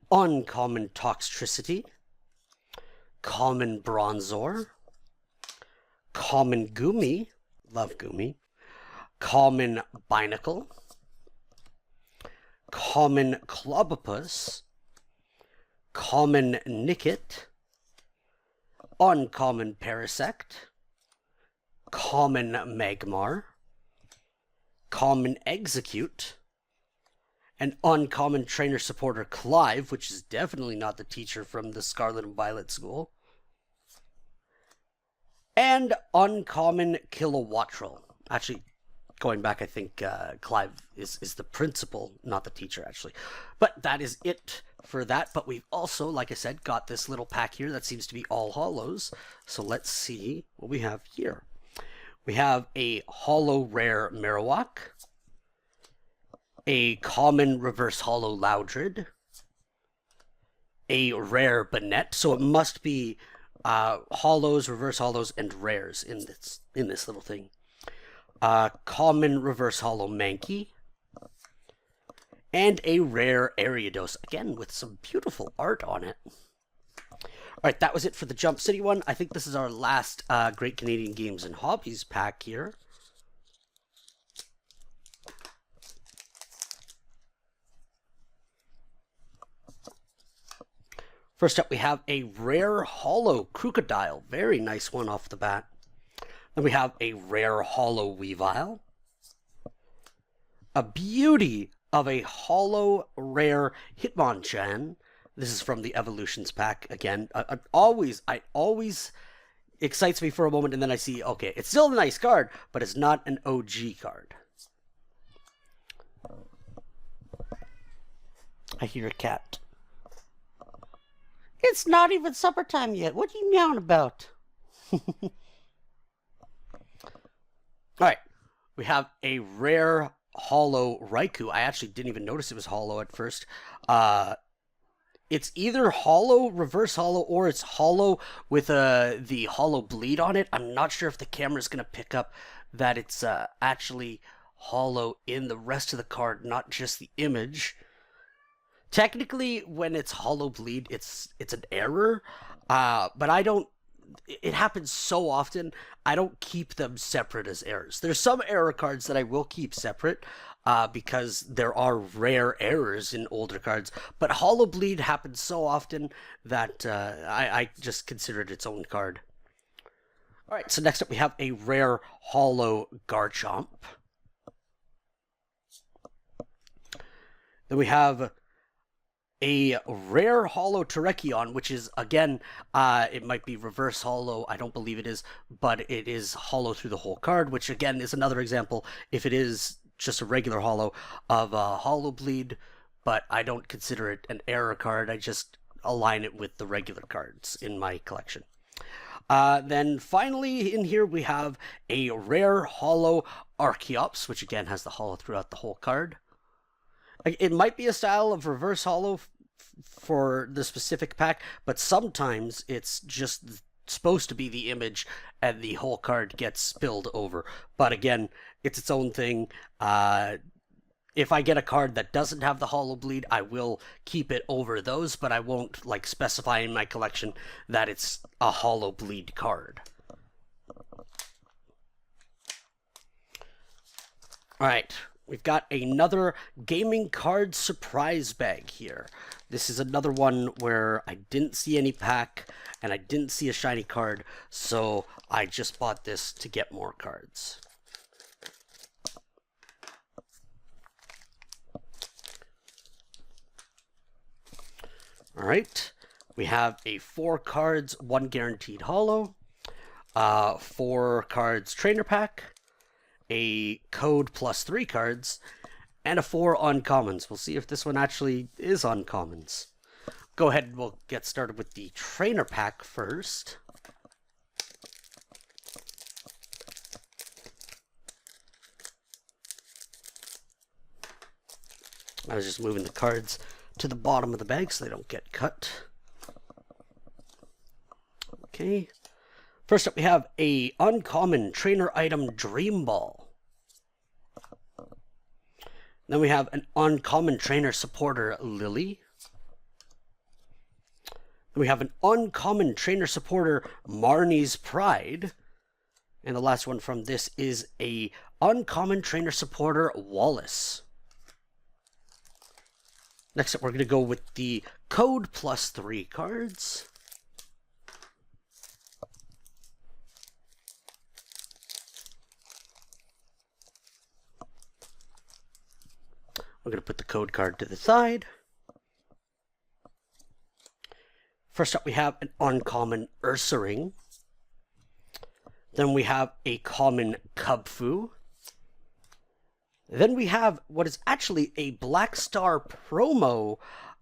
uncommon Toxtricity, common Bronzor, common Goomy, love Goomy, common Binacle, common Clobopus, common Nickit, uncommon Parasect, common Magmar, common Execute, an uncommon trainer supporter Clive, which is definitely not the teacher from the Scarlet and Violet school, and uncommon Kilowattrel. Actually, going back, I think Clive is the principal, not the teacher, actually. But that is it for that. But we've also, like I said, got this little pack here that seems to be all holos. So let's see what we have here. We have a holo rare Marowak, a common reverse holo Loudred, a rare Banette. So it must be holos, reverse holos, and rares in this little thing. Common reverse holo Mankey, and a rare Ariados, again with some beautiful art on it. Alright, that was it for the Jump City one. I think this is our last Great Canadian Games and Hobbies pack here. First up, we have a rare holo Crocodile. Very nice one off the bat. Then we have a rare holo Weavile. A beauty of a holo rare Hitmonchan. This is from the Evolutions pack again. It always excites me for a moment, and then I see, okay, it's still a nice card, but it's not an OG card. I hear a cat. It's not even supper time yet. What are you meowing about? Alright, we have a rare holo Raikou. I actually didn't even notice it was holo at first. It's either holo, reverse holo, or it's holo with the holo bleed on it. I'm not sure if the camera's going to pick up that it's actually holo in the rest of the card, not just the image. Technically, when it's holo bleed, it's an error, but I don't. It happens so often, I don't keep them separate as errors. There's some error cards that I will keep separate, because there are rare errors in older cards. But Hollow Bleed happens so often that I just consider it its own card. All right, so next up we have a rare Hollow Garchomp. Then we have a rare Hollow Terrakion, which is, again, it might be reverse hollow. I don't believe it is, but it is hollow through the whole card, which, again, is another example, if it is just a regular hollow, of a Hollow Bleed, but I don't consider it an error card. I just align it with the regular cards in my collection. Then finally in here we have a rare Hollow Archeops, which again has the hollow throughout the whole card. It might be a style of reverse hollow for the specific pack, but sometimes it's just supposed to be the image and the whole card gets spilled over. But again, it's its own thing. If I get a card that doesn't have the Hollow Bleed, I will keep it over those, but I won't like specify in my collection that it's a Hollow Bleed card. All right. We've got another gaming card surprise bag here. This is another one where I didn't see any pack and I didn't see a shiny card, so I just bought this to get more cards. All right, we have a 4 cards, 1 guaranteed hollow, 4 cards trainer pack, a code plus 3 cards, and a 4 uncommons. We'll see if this one actually is uncommons. Go ahead and we'll get started with the trainer pack first. I was just moving the cards to the bottom of the bag so they don't get cut. Okay. First up, we have a uncommon trainer item Dream Ball. Then we have an uncommon trainer supporter Lily. Then we have an uncommon trainer supporter Marnie's Pride. And the last one from this is a uncommon trainer supporter Wallace. Next up, we're going to go with the code plus 3 cards. We're going to put the code card to the side. First up, we have an uncommon Ursaring. Then we have a common Cubfu. Then we have what is actually a Black Star promo,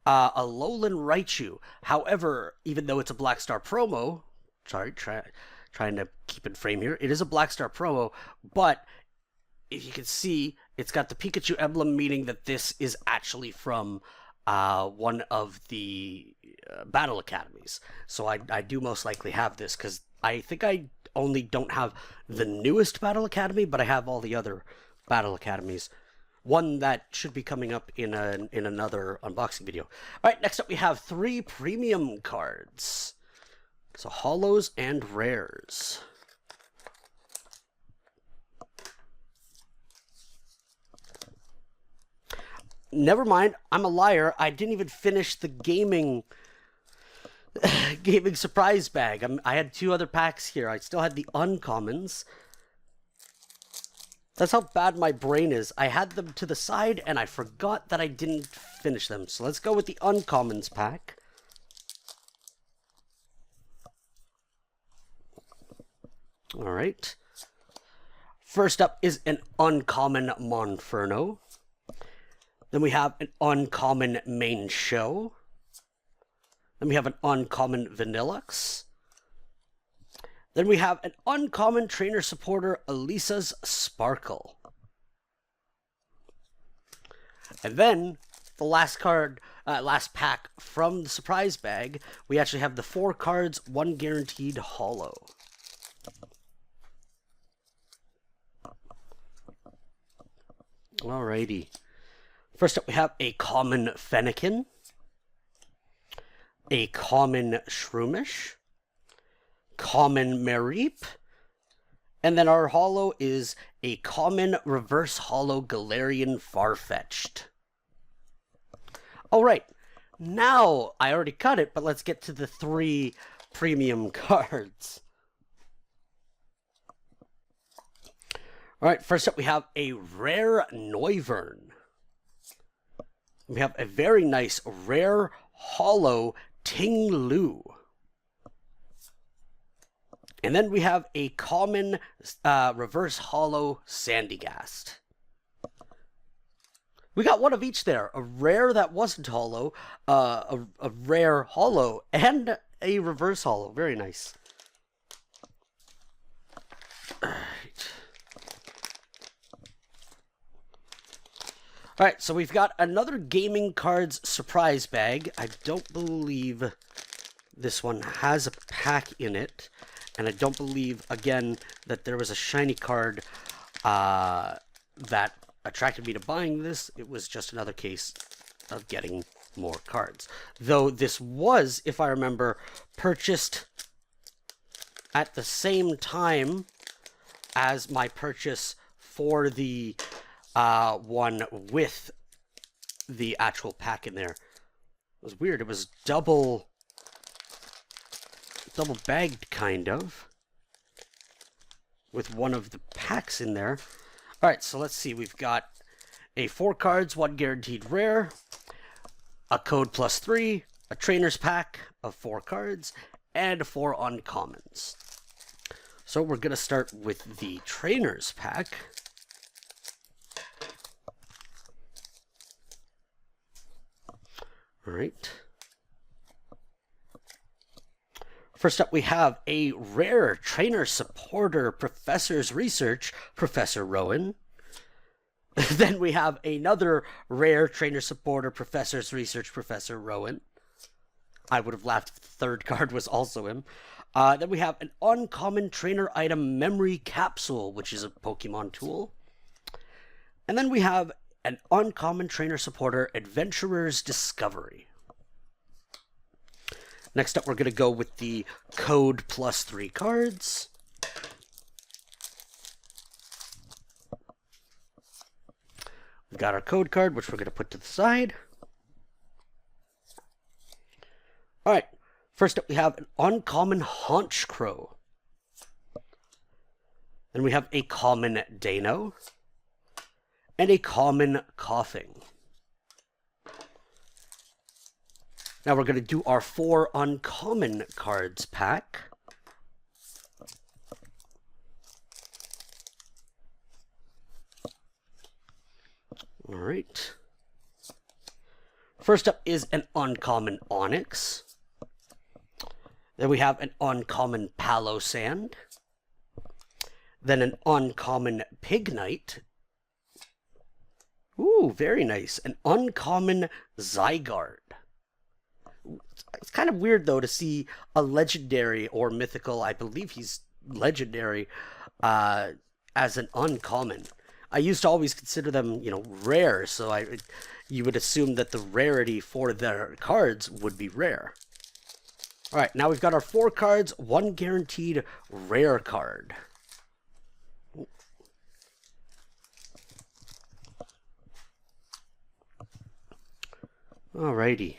a Alolan Raichu. However, even though it's a Black Star promo, trying to keep in frame here, it is a Black Star promo, but if you can see, it's got the Pikachu emblem, meaning that this is actually from one of the Battle Academies. So I do most likely have this, because I think I only don't have the newest Battle Academy, but I have all the other Battle Academies. One that should be coming up in another unboxing video. All right, next up we have 3 premium cards. So hollows and rares. Never mind, I'm a liar. I didn't even finish the gaming surprise bag. I had 2 other packs here. I still had the uncommons. That's how bad my brain is. I had them to the side and I forgot that I didn't finish them. So let's go with the uncommons pack. All right. First up is an uncommon Monferno. Then we have an uncommon Main Show. Then we have an uncommon Vanillux. Then we have an uncommon trainer supporter Elisa's Sparkle. And then the last card, last pack from the surprise bag, we actually have the 4 cards, 1 guaranteed hollow. Alrighty. First up, we have a common Fennekin, a common Shroomish, common Mareep, And then our holo is a common reverse holo Galarian Farfetch'd. All right, now I already cut it, but let's get to the 3 premium cards. All right, first up we have a rare Noivern. We have a very nice rare holo Ting Lu. And then we have a common reverse holo Sandygast. We got one of each there. A rare that wasn't holo, a rare holo, and a reverse holo. Very nice. Alright, so we've got another Gaming Cards surprise bag. I don't believe this one has a pack in it. And I don't believe, again, that there was a shiny card that attracted me to buying this. It was just another case of getting more cards. Though this was, if I remember, purchased at the same time as my purchase for the one with the actual pack in there. It was weird. It was double bagged, kind of, with one of the packs in there. All right, so let's see. We've got a 4 cards, 1 guaranteed rare, a code +3, a trainer's pack of 4 cards, and 4 uncommons. So we're going to start with the trainer's pack. All right. First up, we have a rare trainer supporter Professor's Research, Professor Rowan. Then we have another rare trainer supporter Professor's Research, Professor Rowan. I would have laughed if the third card was also him. Then we have an uncommon trainer item memory capsule, which is a Pokemon tool. And then we have an uncommon trainer supporter Adventurer's Discovery. Next up, we're going to go with the code +3 cards. We've got our code card, which we're going to put to the side. All right, first up we have an uncommon Haunch Crow. Then we have a common Dano. And a common Coughing. Now we're going to do our 4 uncommon cards pack. All right. First up is an uncommon Onyx. Then we have an uncommon Palossand. Then an uncommon Pignite. Ooh, very nice. An uncommon Zygarde. It's kind of weird, though, to see a legendary or mythical, I believe he's legendary, as an uncommon. I used to always consider them, rare, so you would assume that the rarity for their cards would be rare. All right, now we've got our 4 cards, 1 guaranteed rare card. Alrighty.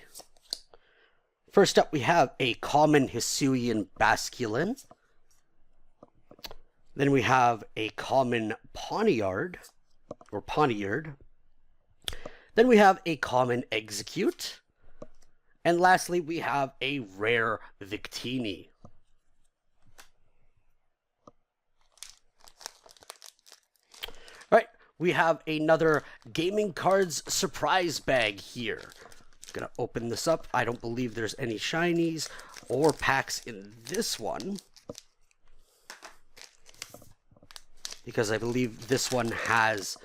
First up, we have a common Hisuian Basculin. Then we have a common Pawniard, or Pawniard. Then we have a common Execute. And lastly, we have a rare Victini. All right, we have another Gaming Cards surprise bag here. Gonna open this up. I don't believe there's any shinies or packs in this one, because I believe this one has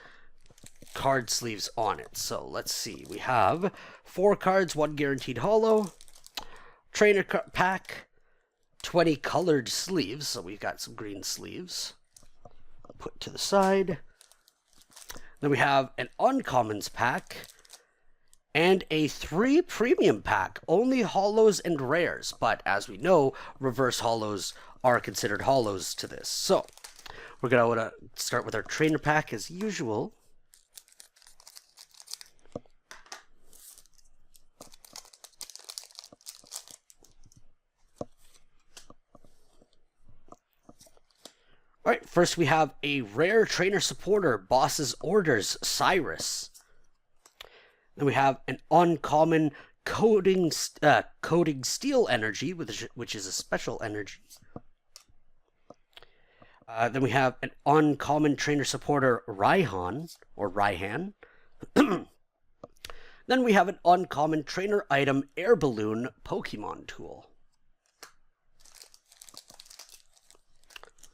card sleeves on it. So let's see. We have 4 cards, 1 guaranteed holo, trainer pack, 20 colored sleeves. So we've got some green sleeves. Put to the side. Then we have an uncommons pack and a 3 premium pack, only holos and rares. But as we know, reverse holos are considered holos to this. So We're going to start with our trainer pack as usual. Alright, first we have a rare trainer supporter, Boss's Orders, Cyrus. Then we have an uncommon coding steel energy, which is a special energy. Then we have an uncommon trainer supporter, Raihan. Then we have an uncommon trainer item, Air Balloon Pokemon Tool.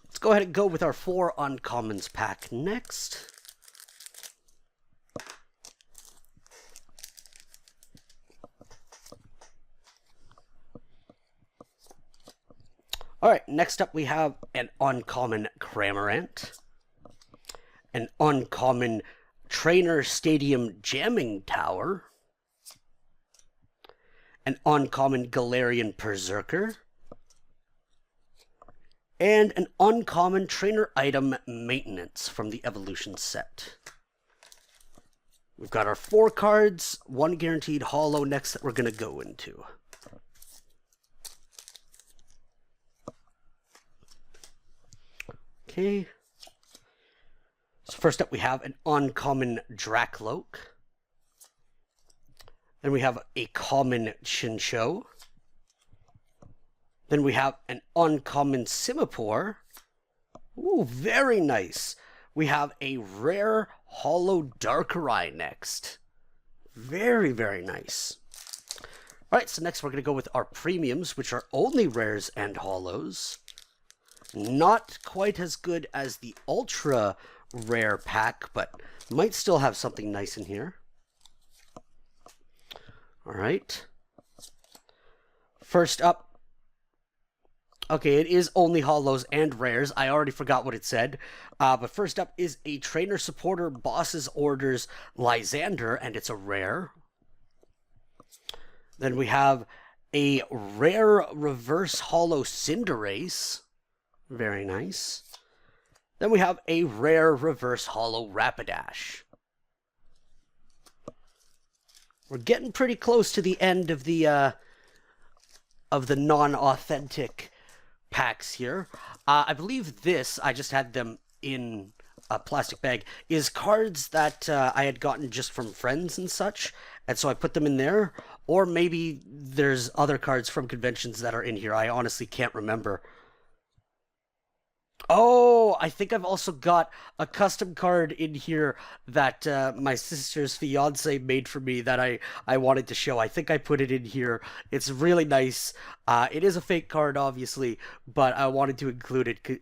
Let's go ahead and go with our 4 uncommons pack next. Alright, next up we have an uncommon Cramorant, an uncommon Trainer Stadium Jamming Tower, an uncommon Galarian Berserker, and an uncommon trainer item Maintenance from the Evolution set. We've got our 4 cards, 1 guaranteed holo next that we're going to go into. Okay. So first up we have an uncommon Dracloak. Then we have a common Chinchou. Then we have an uncommon Simipour. Ooh, very nice. We have a rare holo Darkrai next. Very, very nice. Alright, so next we're going to go with our premiums, which are only rares and holos. Not quite as good as the ultra rare pack, but might still have something nice in here. Alright. First up. Okay, it is only holos and rares. I already forgot what it said. But first up is a trainer supporter, Boss's Orders, Lysander, and it's a rare. Then we have a rare reverse holo Cinderace. Very nice. Then we have a rare reverse holo Rapidash. We're getting pretty close to the end of the non-authentic packs here. I believe this, I just had them in a plastic bag, is cards that I had gotten just from friends and such, and so I put them in there. Or maybe there's other cards from conventions that are in here. I honestly can't remember. Oh, I think I've also got a custom card in here that my sister's fiance made for me that I wanted to show. I think I put it in here. It's really nice. It is a fake card, obviously, but I wanted to include it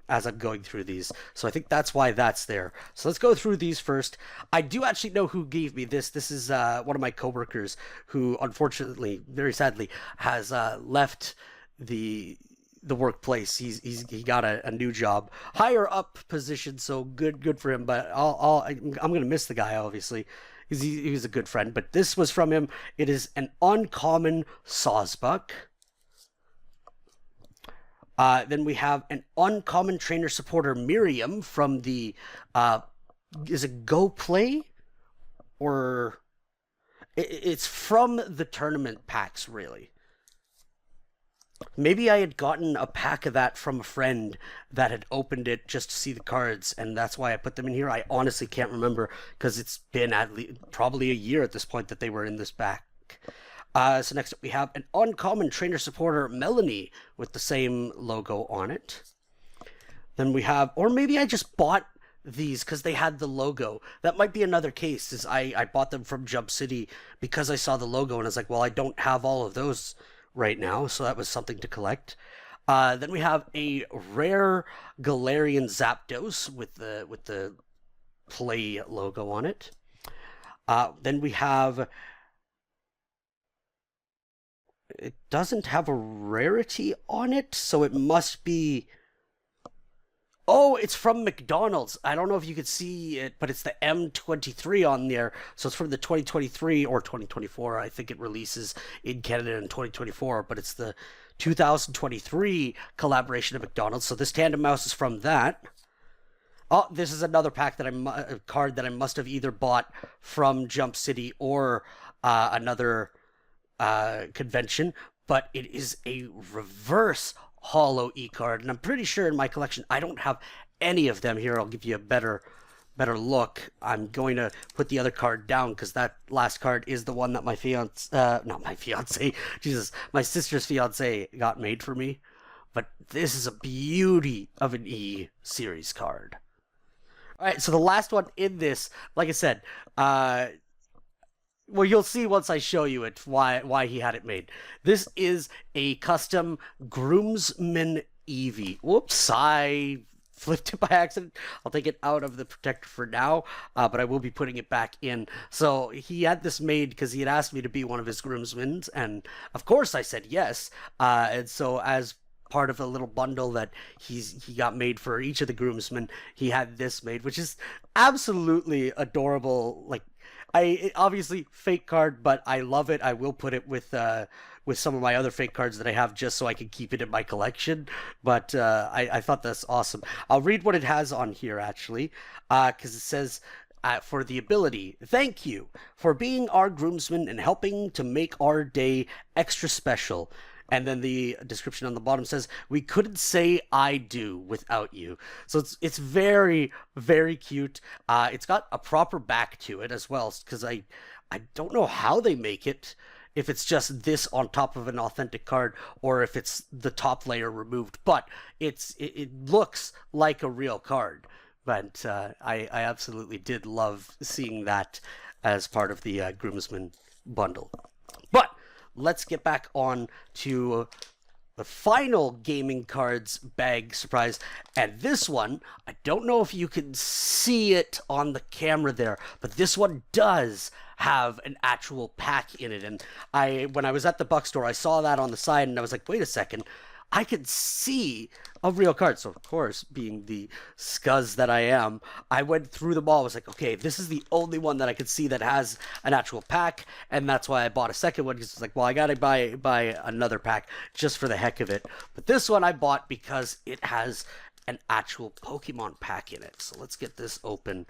as I'm going through these. So I think that's why that's there. So let's go through these first. I do actually know who gave me this. This is one of my coworkers who, unfortunately, very sadly, has left the workplace. He got a new job, higher up position, so good for him. But I'm gonna miss the guy, obviously. He was a good friend. But this was from him. It is an uncommon Sawsbuck. Then we have an uncommon trainer supporter Miriam from the is it Go Play, or it's from the tournament packs, really. Maybe I had gotten a pack of that from a friend that had opened it just to see the cards, and that's why I put them in here. I honestly can't remember, because it's been at least probably a year at this point that they were in this pack. So next up we have an uncommon trainer supporter Melanie with the same logo on it. Then we have, or maybe I just bought these because they had the logo. That might be another case, is I bought them from Jump City because I saw the logo and I was like, well, I don't have all of those right now, so that was something to collect. Then we have a rare Galarian Zapdos with the Play logo on it. Then we have, it doesn't have a rarity on it, so it must be, oh, it's from McDonald's. I don't know if you could see it, but it's the M23 on there. So it's from the 2023 or 2024. I think it releases in Canada in 2024, but it's the 2023 collaboration of McDonald's. So this Tandem Mouse is from that. Oh, this is another pack that card that I must have either bought from Jump City or another convention, but it is a reverse hollow e-card, and I'm pretty sure in my collection I don't have any of them here. I'll give you a better look. I'm going to put the other card down because that last card is the one that my not my fiance, Jesus, my sister's fiance got made for me. But this is a beauty of an E series card. All right, so the last one in this, like I said, well, you'll see once I show you it why he had it made. This is a custom groomsman Eevee. Whoops, I flipped it by accident. I'll take it out of the protector for now, but I will be putting it back in. So he had this made because he had asked me to be one of his groomsmen, and of course I said yes. And so as part of a little bundle that he got made for each of the groomsmen, he had this made, which is absolutely adorable. Like, obviously fake card, but I love it. I will put it with some of my other fake cards that I have just so I can keep it in my collection. But I thought that's awesome. I'll read what it has on here actually, because it says, for the ability, thank you for being our groomsman and helping to make our day extra special. And then the description on the bottom says, we couldn't say I do without you. So it's very, very cute. It's got a proper back to it as well, because I don't know how they make it, if it's just this on top of an authentic card or if it's the top layer removed. But it looks like a real card. But I absolutely did love seeing that as part of the groomsman bundle. But let's get back on to the final gaming cards bag surprise. And this one, I don't know if you can see it on the camera there, but this one does have an actual pack in it. And when I was at the Buck store, I saw that on the side and I was like, wait a second, I could see a real card. So, of course, being the scuzz that I am, I went through them all. I was like, okay, this is the only one that I could see that has an actual pack. And that's why I bought a second one. Because it's like, well, I got to buy another pack just for the heck of it. But this one I bought because it has an actual Pokemon pack in it. So let's get this open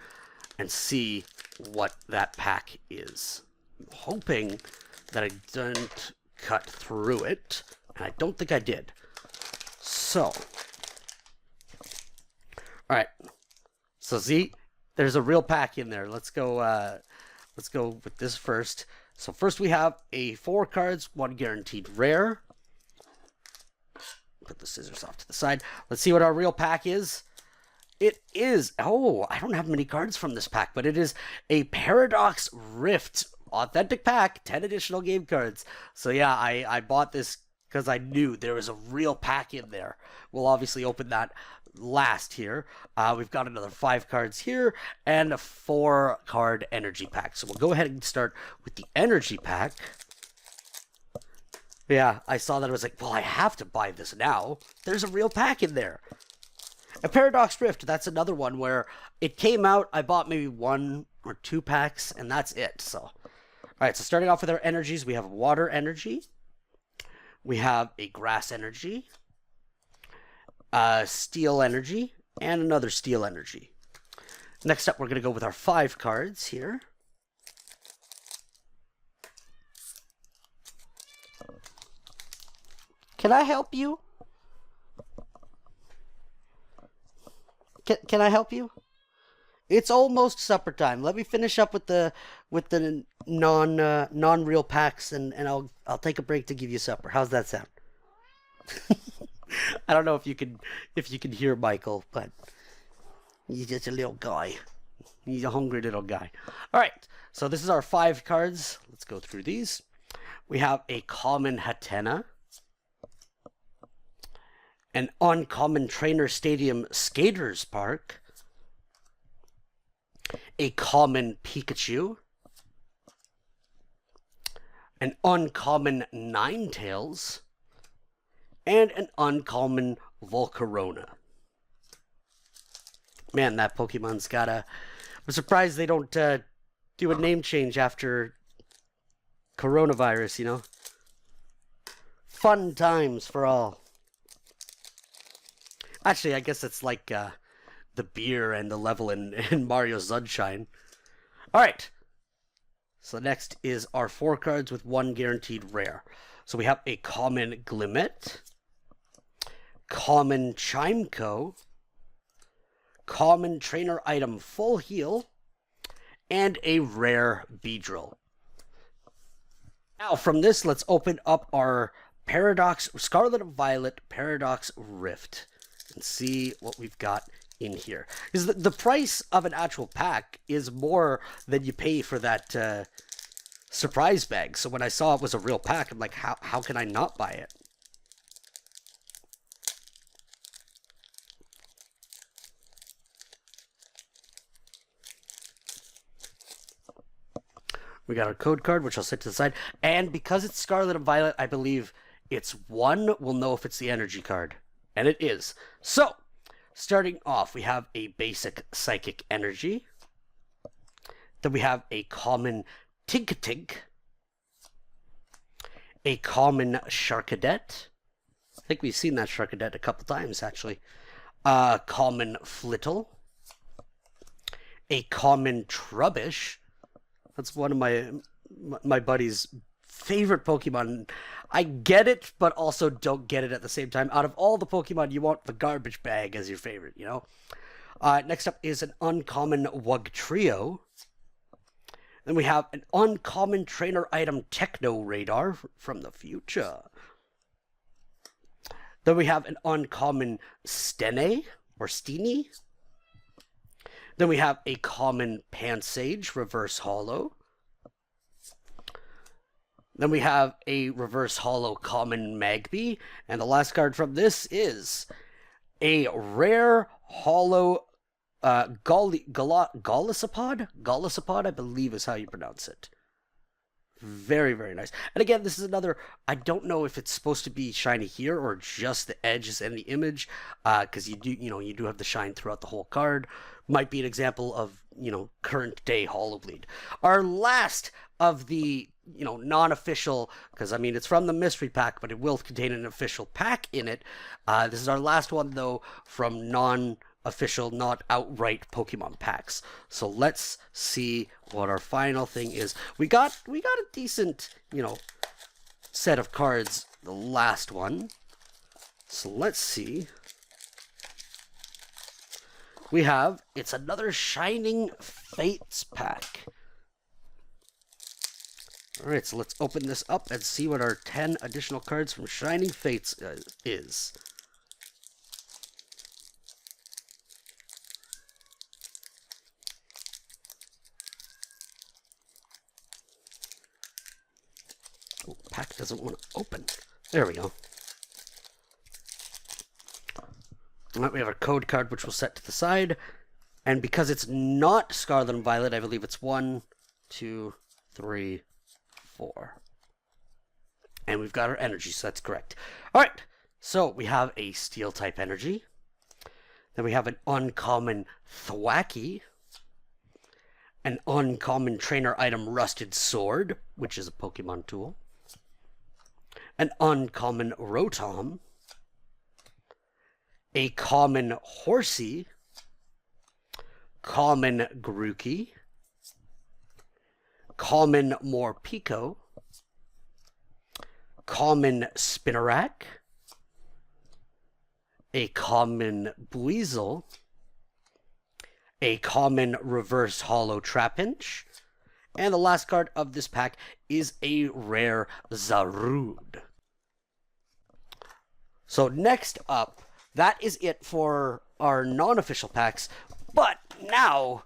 and see what that pack is. I'm hoping that I didn't cut through it. And I don't think I did. So, all right. So see, there's a real pack in there. Let's go with this first. So first we have a 4 cards, 1 guaranteed rare. Put the scissors off to the side. Let's see what our real pack is. It is, oh, I don't have many cards from this pack, but it is a Paradox Rift authentic pack, 10 additional game cards. So yeah, I bought this because I knew there was a real pack in there. We'll obviously open that last here. We've got another 5 cards here and a 4 card energy pack. So we'll go ahead and start with the energy pack. Yeah, I saw that. I was like, well, I have to buy this now. There's a real pack in there. A Paradox Rift, that's another one where it came out, I bought maybe 1 or 2 packs, and that's it. So, all right, so starting off with our energies, we have water energy. We have a grass energy, steel energy, and another steel energy. Next up, we're going to go with our 5 cards here. Can I help you? Can I help you? It's almost supper time. Let me finish up with the non-real packs, and I'll take a break to give you supper. How's that sound? I don't know if you can hear Michael, but he's just a little guy. He's a hungry little guy. All right, so this is our 5 cards. Let's go through these. We have a common Hatena, an uncommon Trainer Stadium Skaters Park, a common Pikachu, an uncommon Ninetales, and an uncommon Volcarona. Man, that Pokemon's got a... I'm surprised they don't do a name change after coronavirus, you know? Fun times for all. Actually, I guess it's like the beer and the level in Mario Sunshine. Alright, so next is our 4 cards with 1 guaranteed rare. So we have a common Glimmet, common Chimeco, common trainer item Full Heal, and a rare Beedrill. Now from this, let's open up our Paradox, Scarlet and Violet Paradox Rift and see what we've got in here. Because the price of an actual pack is more than you pay for that surprise bag. So when I saw it was a real pack, I'm like, how can I not buy it? We got our code card, which I'll set to the side. And because it's Scarlet and Violet, I believe it's 1. We'll know if it's the energy card. And it is. So, starting off, we have a basic Psychic Energy. Then we have a common Tinkatink. A common Sharkadet. I think we've seen that Sharkadet a couple times, actually. Common Flittle. A common Trubbish. That's one of my buddy's favorite Pokemon. I get it, but also don't get it at the same time. Out of all the Pokemon, you want the garbage bag as your favorite, you know? Next up is an uncommon Wugtrio. Then we have an uncommon trainer item Techno Radar from the future. Then we have an uncommon Stene, or Steenie. Then we have a common Pansage Reverse Holo. Then we have a Reverse Holo common Magby. And the last card from this is a rare Holo Golisopod? Golisopod, I believe is how you pronounce it. Very, very nice. And again, this is another, I don't know if it's supposed to be shiny here or just the edges and the image, because you do have the shine throughout the whole card. Might be an example of, current day Holobleed. Our last of the, non-official, because I mean, it's from the mystery pack, but it will contain an official pack in it. This is our last one, though, from non-official, not outright Pokemon packs. So let's see what our final thing is. We got a decent, set of cards, the last one. So let's see. We have, it's another Shining Fates pack. Alright, so let's open this up and see what our 10 additional cards from Shining Fates is. Oh, pack doesn't want to open. There we go. Alright, we have our code card, which we'll set to the side. And because it's not Scarlet and Violet, I believe it's 1, 2, 3, 4. And we've got our energy, so that's correct. Alright, so we have a Steel-type energy. Then we have an uncommon Thwackey. An uncommon trainer item Rusted Sword, which is a Pokemon tool. An uncommon Rotom. A common Horsey, common Grookey, common Morpeko, common Spinarak, a common Buizel, a common Reverse Holo Trapinch, and the last card of this pack is a rare Zarude. So next up, that is it for our non-official packs, but now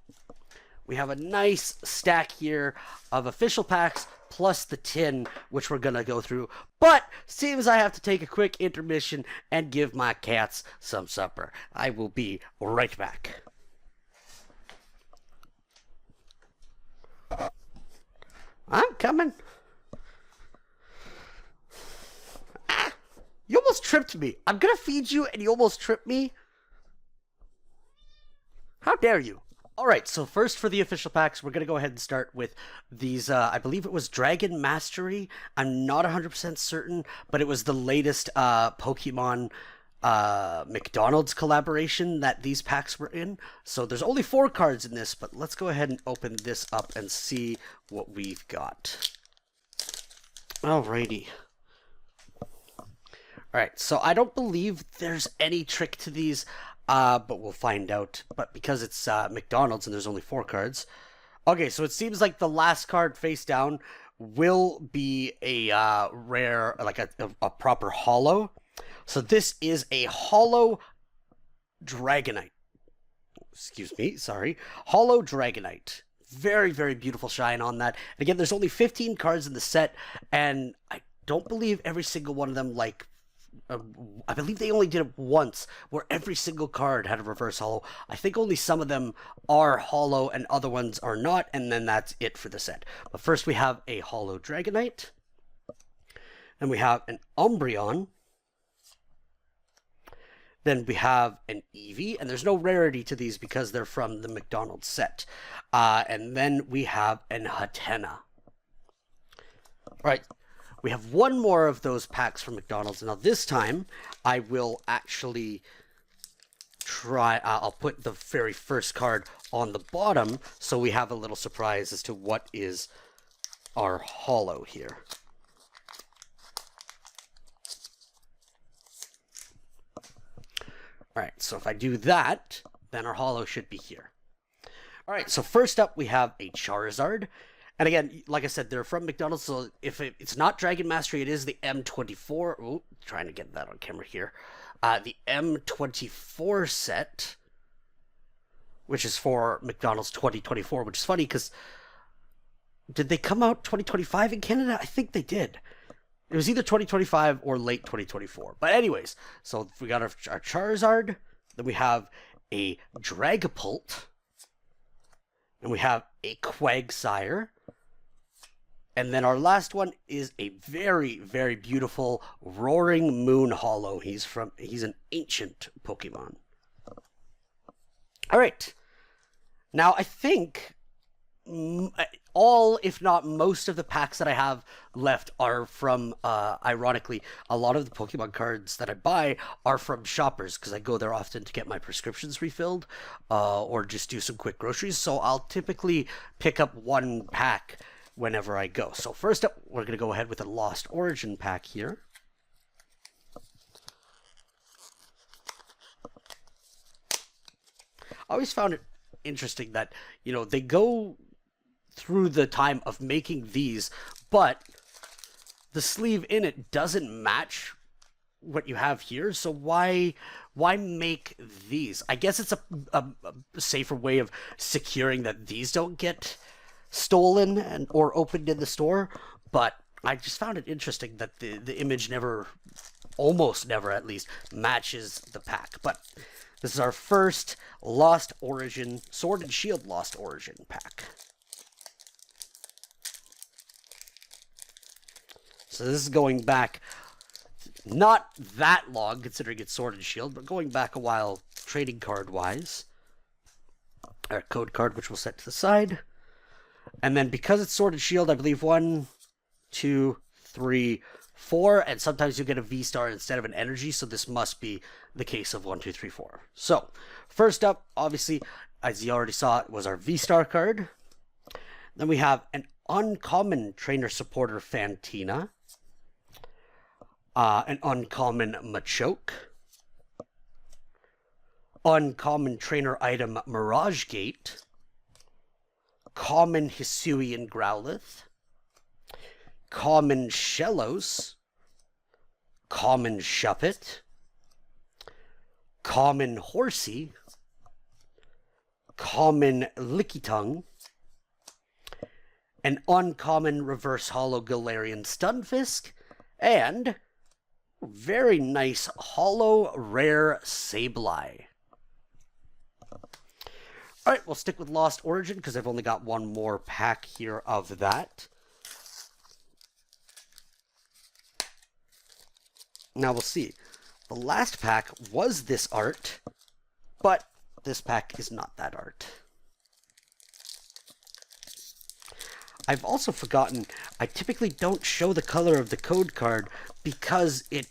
we have a nice stack here of official packs plus the tin, which we're going to go through. But seems I have to take a quick intermission and give my cats some supper. I will be right back. I'm coming. You almost tripped me. I'm gonna feed you and you almost tripped me. How dare you? Alright, so first for the official packs, we're gonna go ahead and start with these, I believe it was Dragon Mastery. I'm not 100% certain, but it was the latest Pokemon McDonald's collaboration that these packs were in. So there's only 4 cards in this, but let's go ahead and open this up and see what we've got. Alrighty. Alright, so I don't believe there's any trick to these, but we'll find out. But because it's McDonald's and there's only 4 cards. Okay, so it seems like the last card face down will be a rare, like a proper holo. So this is a holo Dragonite. Excuse me, sorry. Holo Dragonite. Very, very beautiful shine on that. And again, there's only 15 cards in the set, and I don't believe every single one of them, like, I believe they only did it once, where every single card had a reverse holo. I think only some of them are holo and other ones are not, and then that's it for the set. But first we have a holo Dragonite. Then we have an Umbreon. Then we have an Eevee, and there's no rarity to these because they're from the McDonald's set. And then we have an Hatenna. All right, we have one more of those packs from McDonald's. Now this time, I will actually try, I'll put the very first card on the bottom so we have a little surprise as to what is our holo here. Alright, so if I do that, then our holo should be here. Alright, so first up we have a Charizard. And again, like I said, they're from McDonald's, so if it's not Dragon Mastery, it is the M24. Oh, trying to get that on camera here. The M24 set, which is for McDonald's 2024, which is funny because did they come out 2025 in Canada? I think they did. It was either 2025 or late 2024. But anyways, so we got our Charizard. Then we have a Dragapult. And we have a Quagsire. And then our last one is a very, very beautiful Roaring Moon holo. He's an ancient Pokemon. All right. Now, I think all, if not most of the packs that I have left are from, ironically, a lot of the Pokemon cards that I buy are from shoppers because I go there often to get my prescriptions refilled or just do some quick groceries. So I'll typically pick up one pack whenever I go. So first up, we're going to go ahead with a Lost Origin pack here. I always found it interesting that, you know, they go through the time of making these, but the sleeve in it doesn't match what you have here. So why make these? I guess it's a safer way of securing that these don't get stolen and or opened in the store. But I just found it interesting that the image never, almost never at least, matches the pack. But this is our first Lost Origin, Sword and Shield Lost Origin pack. So this is going back not that long, considering it's Sword and Shield, but going back a while trading card-wise. Our code card, which we'll set to the side. And then because it's Sword and Shield, I believe 1, 2, 3, 4, and sometimes you get a V-Star instead of an energy, so this must be the case of 1, 2, 3, 4. So, first up, obviously, as you already saw, it was our V-Star card. Then we have an uncommon Trainer Supporter Fantina. An uncommon Machoke. Uncommon Trainer Item Mirage Gate. Common Hisuian Growlithe. Common Shellos. Common Shuppet. Common Horsey. Common Lickitung. An uncommon Reverse Holo Galarian Stunfisk. And very nice holo rare Sableye. Alright, we'll stick with Lost Origin because I've only got one more pack here of that. Now we'll see. The last pack was this art, but this pack is not that art. I've also forgotten, I typically don't show the color of the code card because it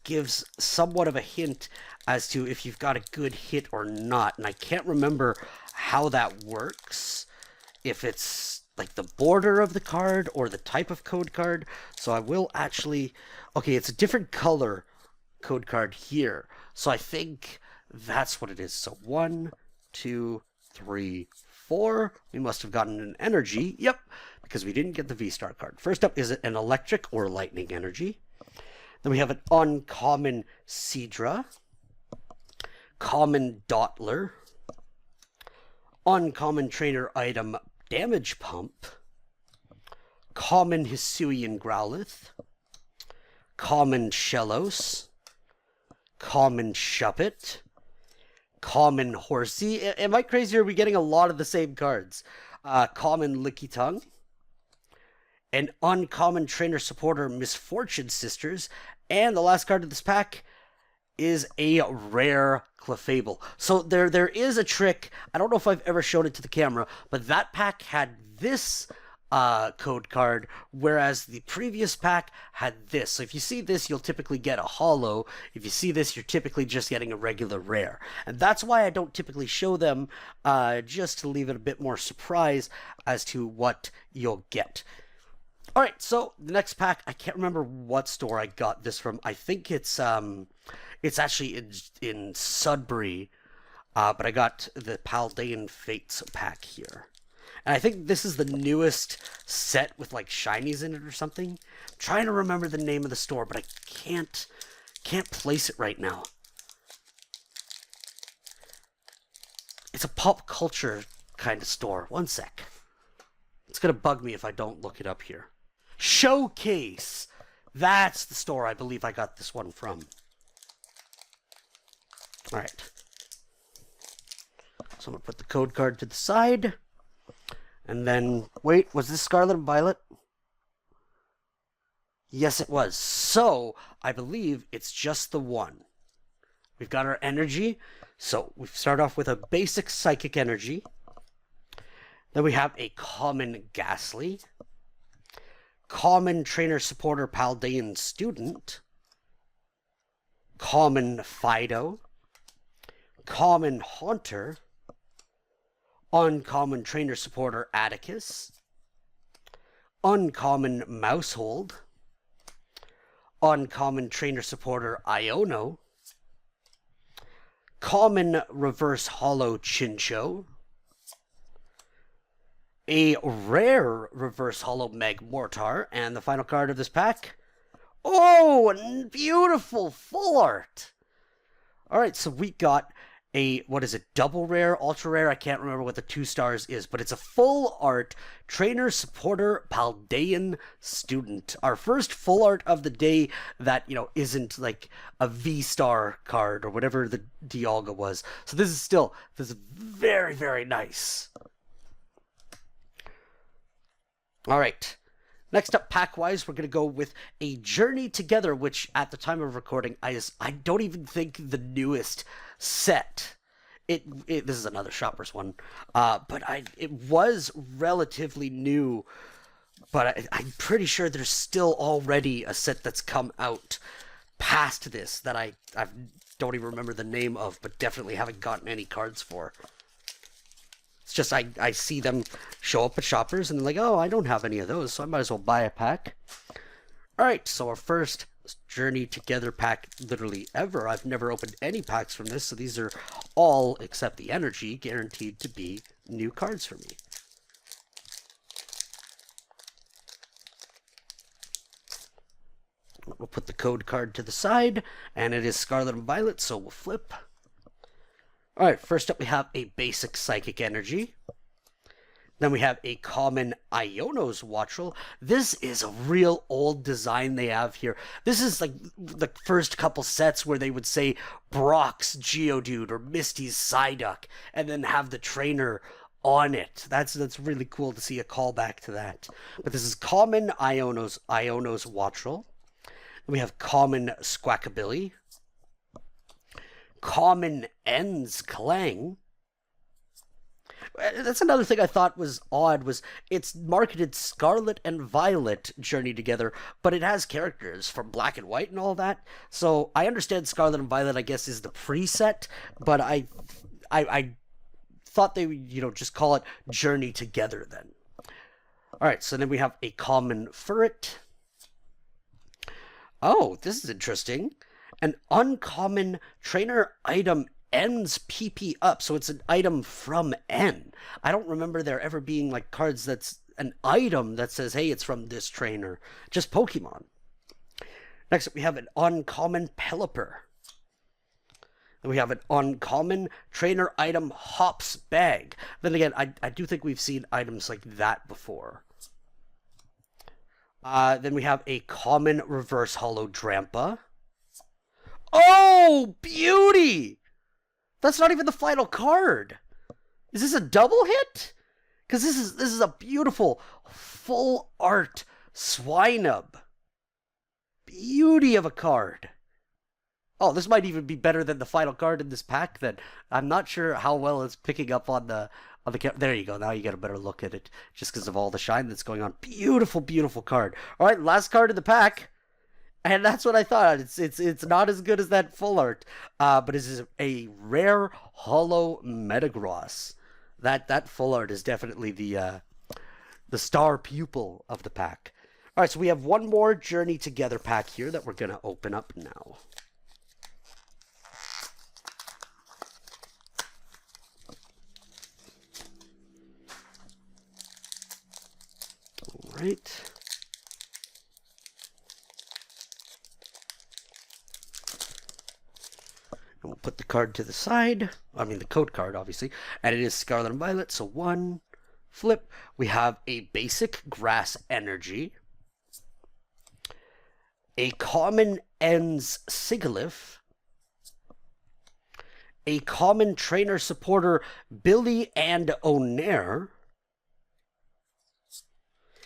gives somewhat of a hint as to if you've got a good hit or not. And I can't remember how that works, if it's like the border of the card or the type of code card. So I will actually... Okay, it's a different color code card here. So I think that's what it is. So 1, 2, 3, 4. We must have gotten an energy. Yep, because we didn't get the V-Star card. First up is an electric or lightning energy. Then we have an uncommon Seadra, common Dottler, uncommon trainer item Damage Pump, common Hisuian Growlithe, common Shellos, common Shuppet, common Horsey. Am I crazy, or are we getting a lot of the same cards? Common Lickitung, an uncommon trainer supporter Misfortune Sisters, and the last card of this pack is a rare Clefable. So there is a trick. I don't know if I've ever shown it to the camera, but that pack had this code card, whereas the previous pack had this. So if you see this, you'll typically get a holo. If you see this, you're typically just getting a regular rare. And that's why I don't typically show them, just to leave it a bit more surprise as to what you'll get. Alright, so the next pack, I can't remember what store I got this from. I think it's actually in Sudbury, but I got the Paldean Fates pack here. And I think this is the newest set with like shinies in it or something. I'm trying to remember the name of the store, but I can't place it right now. It's a pop culture kind of store. One sec. It's gonna bug me if I don't look it up here. Showcase! That's the store I believe I got this one from. Alright. So I'm gonna put the code card to the side. And then, wait, was this Scarlet and Violet? Yes, it was. So, I believe it's just the one. We've got our energy. So, we start off with a basic Psychic Energy. Then we have a common Ghastly. Common Trainer Supporter Paldean Student. Common Fido. Common Haunter. Uncommon Trainer Supporter Atticus. Uncommon Mousehold. Uncommon Trainer Supporter Iono. Common Reverse Holo Chincho. A rare Reverse Holo Magmortar. And the final card of this pack. Oh, beautiful full art. Alright, so we got a, what is it, double rare, ultra rare? I can't remember what the 2 stars is, but it's a full art Trainer Supporter Paldean Student. Our first full art of the day that, you know, isn't like a V-star card or whatever the Dialga was. So this is very, very nice. Alright. Next up, pack-wise, we're going to go with a Journey Together, which, at the time of recording, I don't even think the newest set. This is another Shoppers one, but it was relatively new, but I'm pretty sure there's still already a set that's come out past this that I don't even remember the name of, but definitely haven't gotten any cards for. It's just I see them show up at Shoppers and they're like, oh, I don't have any of those, so I might as well buy a pack. Alright, so our first Journey Together pack literally ever. I've never opened any packs from this, so these are all, except the energy, guaranteed to be new cards for me. We'll put the code card to the side, and it is Scarlet and Violet, so we'll flip. Alright, first up we have a basic Psychic Energy. Then we have a common Iono's Wattrel. This is a real old design they have here. This is like the first couple sets where they would say Brock's Geodude or Misty's Psyduck and then have the trainer on it. That's really cool to see a callback to that. But this is common Iono's Wattrel. Then we have common Squawkabilly. Common Ends Clang. That's another thing I thought was odd, was it's marketed Scarlet and Violet Journey Together, but it has characters from Black and White and all that. So I understand Scarlet and Violet, I guess, is the preset, but I thought they would, just call it Journey Together then. All right, so then we have a common Furret. Oh, this is interesting. An uncommon trainer item ends PP up, so it's an item from N. I don't remember there ever being like cards that's an item that says, hey, it's from this trainer. Just Pokemon. Next up, we have an uncommon Pelipper. Then we have an uncommon trainer item Hops Bag. Then again, I do think we've seen items like that before. Then we have a common reverse holo Drampa. Oh, beauty! That's not even the final card. Is this a double hit? Because this is a beautiful full art Swinub. Beauty of a card. Oh, this might even be better than the final card in this pack then. I'm not sure how well it's picking up on the there you go. Now you get a better look at it just because of all the shine that's going on. Beautiful, beautiful card. All right, last card in the pack. And that's what I thought. It's not as good as that full art, but this is a rare holo Metagross. That full art is definitely the star pupil of the pack. All right, so we have one more Journey Together pack here that we're gonna open up now. All right. And we'll put the card to the side. I mean, the code card, obviously. And it is Scarlet and Violet. So one flip. We have a basic Grass Energy. A common Ends Sigilyph. A common trainer supporter Billy and Onair.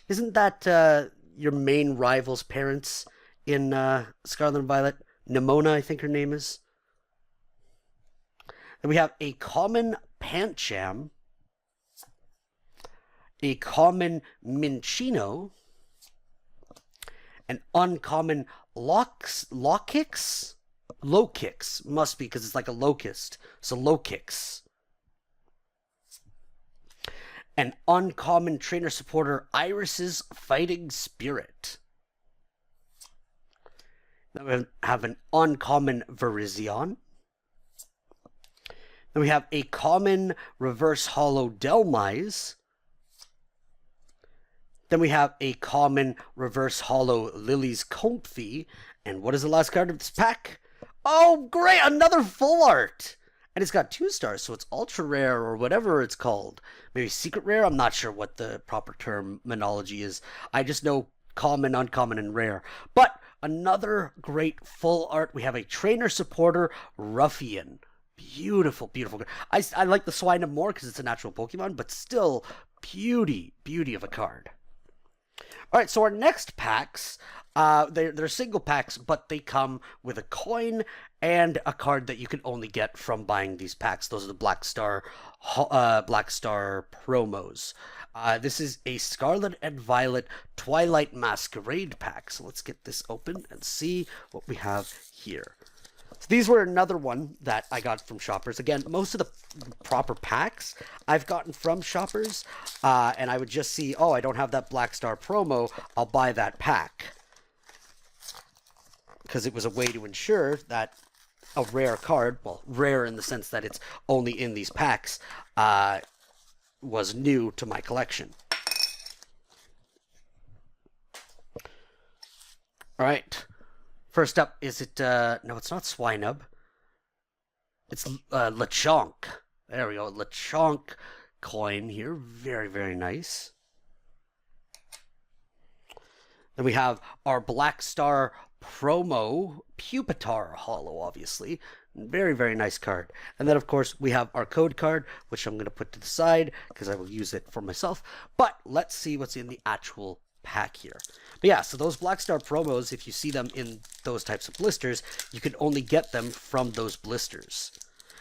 Isn't that your main rival's parents in Scarlet and Violet? Nimona, I think her name is. Then we have a common Pancham, a common Minchino, an uncommon Lokix? Lokix, must be because it's like a locust. So Lokix. An uncommon trainer supporter Iris's Fighting Spirit. Then we have an uncommon Virizion. Then we have a common reverse holo Delmise. Then we have a common reverse holo Lily's Comfy. And what is the last card of this pack? Oh, great! Another full art! And it's got 2 stars, so it's ultra rare or whatever it's called. Maybe secret rare? I'm not sure what the proper terminology is. I just know common, uncommon, and rare. But another great full art. We have a trainer supporter Ruffian. Beautiful, beautiful. I like the Swinub more because it's a natural Pokemon, but still beauty of a card. All right, so our next packs, they're single packs, but they come with a coin and a card that you can only get from buying these packs. Those are the Black Star promos. This is a Scarlet and Violet Twilight Masquerade pack. So let's get this open and see what we have here. So these were another one that I got from Shoppers. Again, most of the proper packs I've gotten from Shoppers, and I would just see, oh, I don't have that Black Star promo, I'll buy that pack. Because it was a way to ensure that a rare card, well, rare in the sense that it's only in these packs, was new to my collection. All right. First up, is it, no, it's not Swinub. It's Lechonk. There we go, Lechonk coin here. Very, very nice. Then we have our Black Star promo Pupitar holo, obviously. Very, very nice card. And then, of course, we have our code card, which I'm going to put to the side because I will use it for myself. But let's see what's in the actual pack here. But yeah, so those Black Star promos, if you see them in those types of blisters, you can only get them from those blisters,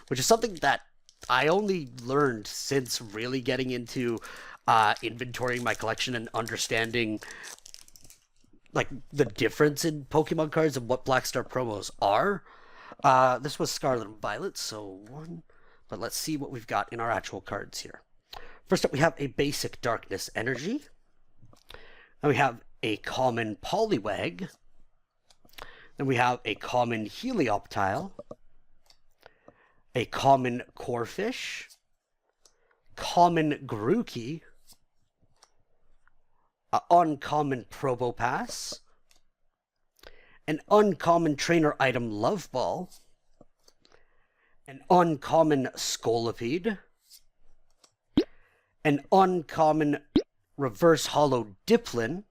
which is something that I only learned since really getting into inventorying my collection and understanding like the difference in Pokemon cards and what Black Star promos are. This was Scarlet and Violet, so one. But let's see what we've got in our actual cards here. First up, we have a basic Darkness Energy. Then we have a common Poliwag. Then we have a common Helioptile. A common Corphish. Common Grookey. An uncommon Probopass. An uncommon trainer item Love Ball. An uncommon Scolipede. An uncommon Reverse Hollow Diplin.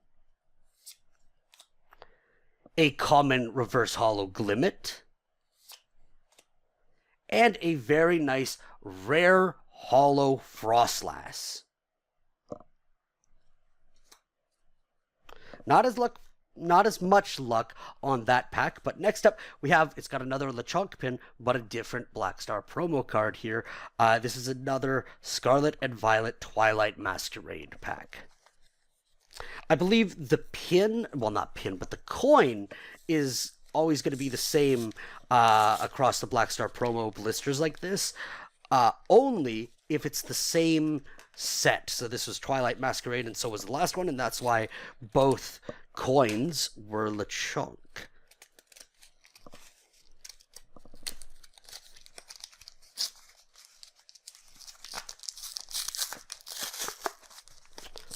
A common Reverse Hollow Glimmet. And a very nice rare Hollow Frostlass. Not as much luck on that pack, but next up we have, it's got another Lechonk pin, but a different Black Star promo card here. This is another Scarlet and Violet Twilight Masquerade pack. I believe the pin, well not pin, but the coin is always going to be the same across the Black Star promo blisters like this, only if it's the same set. So this was Twilight Masquerade and so was the last one, and that's why both coins were Lechonk.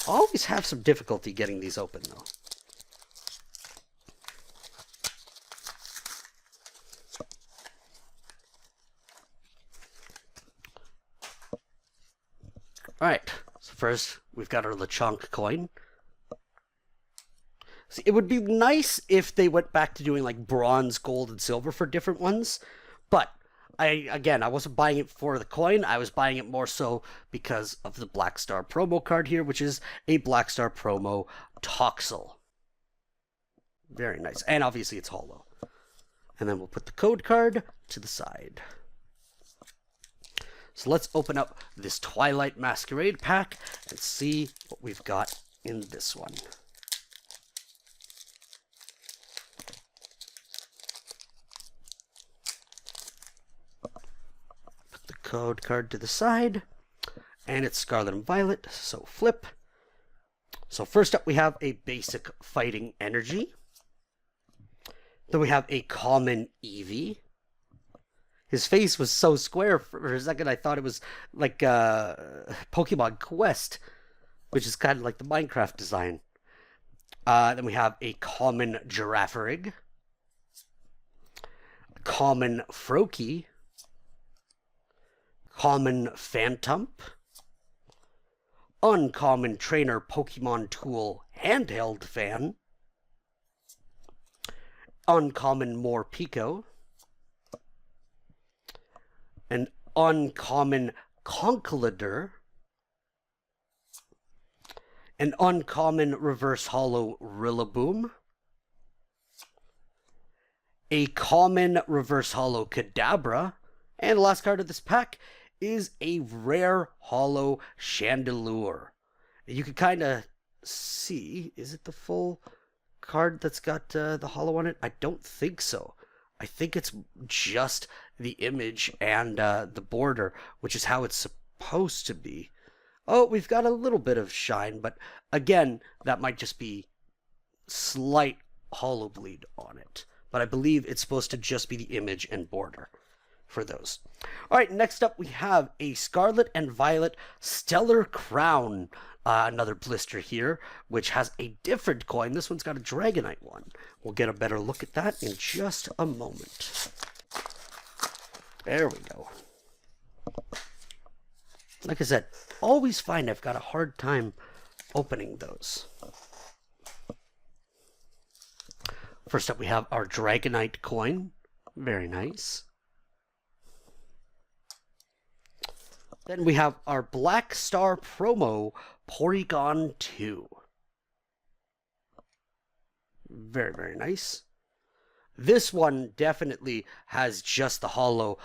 I always have some difficulty getting these open though. Alright, so first we've got our Lechonk coin. See, it would be nice if they went back to doing like bronze, gold, and silver for different ones, but I wasn't buying it for the coin. I was buying it more so because of the Black Star promo card here, which is a Black Star promo Toxel. Very nice. And obviously it's hollow. And then we'll put the code card to the side. So let's open up this Twilight Masquerade pack and see what we've got in this one. Put the code card to the side, and it's Scarlet and Violet, so flip. So first up we have a basic Fighting Energy. Then we have a common Eevee. His face was so square for a second I thought it was like Pokemon Quest, which is kind of like the Minecraft design. Then we have a common Girafarig, common Froakie, common Phantump, uncommon Trainer Pokemon Tool Handheld Fan, uncommon Morpeko, an uncommon Conkeldurr, an uncommon Reverse Hollow Rillaboom, a common Reverse Hollow Kadabra, and the last card of this pack is a rare Hollow Chandelure. You can kind of see, is it the full card that's got the hollow on it? I don't think so. I think it's just the image and the border, which is how it's supposed to be. Oh, we've got a little bit of shine, but again, that might just be slight hollow bleed on it. But I believe it's supposed to just be the image and border for those. All right, next up we have a Scarlet and Violet Stellar Crown. Another blister here, which has a different coin. This one's got a Dragonite one. We'll get a better look at that in just a moment. There we go. Like I said, always find I've got a hard time opening those. First up we have our Dragonite coin. Very nice. Then we have our Black Star promo Porygon 2. Very, very nice. This one definitely has just the hollow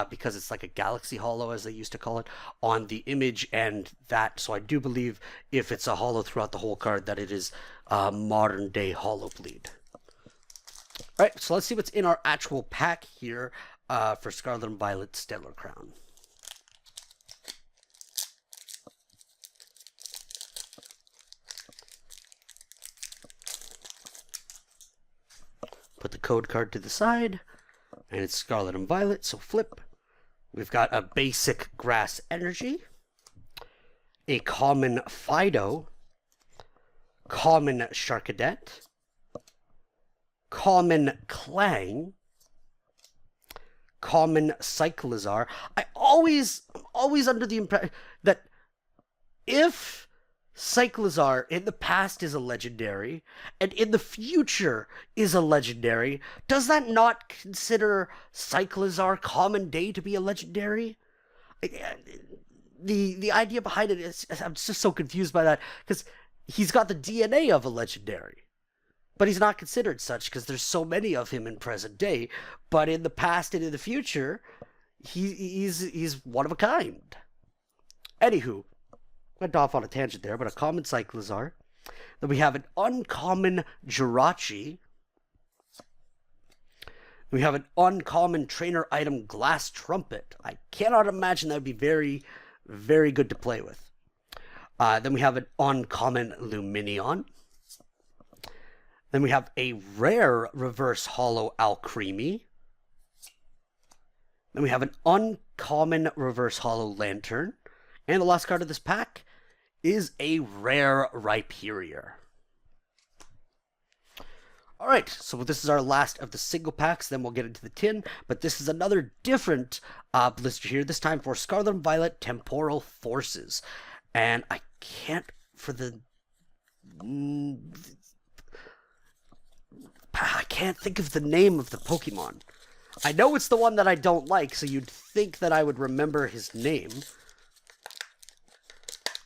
because it's like a galaxy hollow, as they used to call it, on the image and that. So I do believe if it's a hollow throughout the whole card, that it is modern day hollow bleed. All right, so let's see what's in our actual pack here for Scarlet and Violet Stellar Crown. Put the code card to the side, and it's Scarlet and Violet, so flip. We've got a basic Grass Energy, a common Fido, common Sharkadet, common Clang, common Cyclizar. I'm always under the impression that if Cyclizar in the past is a legendary and in the future is a legendary, does that not consider Cyclizar Common Day to be a legendary? The idea behind it is, I'm just so confused by that, because he's got the DNA of a legendary, but he's not considered such because there's so many of him in present day. But in the past and in the future, he's one of a kind. Anywho, went off on a tangent there, but a common Cyclizar. Then we have an uncommon Jirachi. We have an uncommon trainer item Glass Trumpet. I cannot imagine that would be very, very good to play with. Then we have an uncommon Luminion. Then we have a rare reverse hollow Alcremie. Then we have an uncommon reverse hollow Lantern. And the last card of this pack is a rare Rhyperior. Alright, so this is our last of the single packs, then we'll get into the tin, but this is another different blister here, this time for Scarlet and Violet Temporal Forces. And I can't, for the... I can't think of the name of the Pokemon. I know it's the one that I don't like, so you'd think that I would remember his name.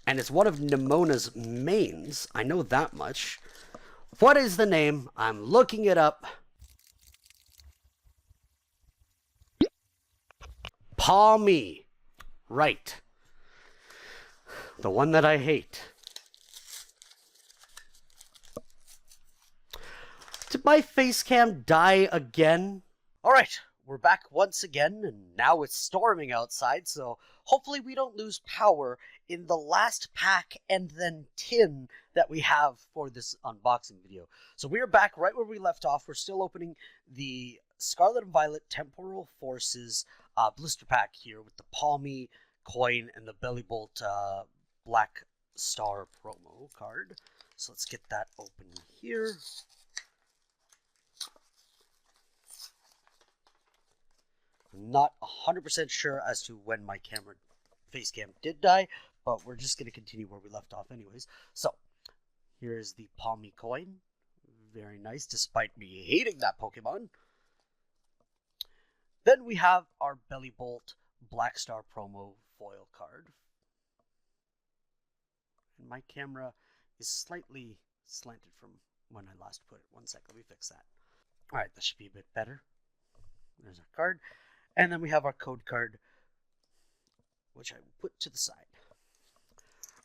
And it's one of Nemona's mains. I know that much. What is the name? I'm looking it up. Pawmi. Right. The one that I hate. Did my face cam die again? Alright, we're back once again, and now it's storming outside, so hopefully we don't lose power in the last pack and then tin that we have for this unboxing video. So we're back right where we left off. We're still opening the Scarlet and Violet Temporal Forces blister pack here with the Pawmi coin and the Bellybolt Black Star promo card. So let's get that open here. I'm not 100% sure as to when my face cam did die, but we're just going to continue where we left off anyways. So, here's the Pawmi coin. Very nice, despite me hating that Pokemon. Then we have our Bellybolt Black Star promo foil card. And my camera is slightly slanted from when I last put it. One sec, let me fix that. Alright, that should be a bit better. There's our card. And then we have our code card, which I will put to the side.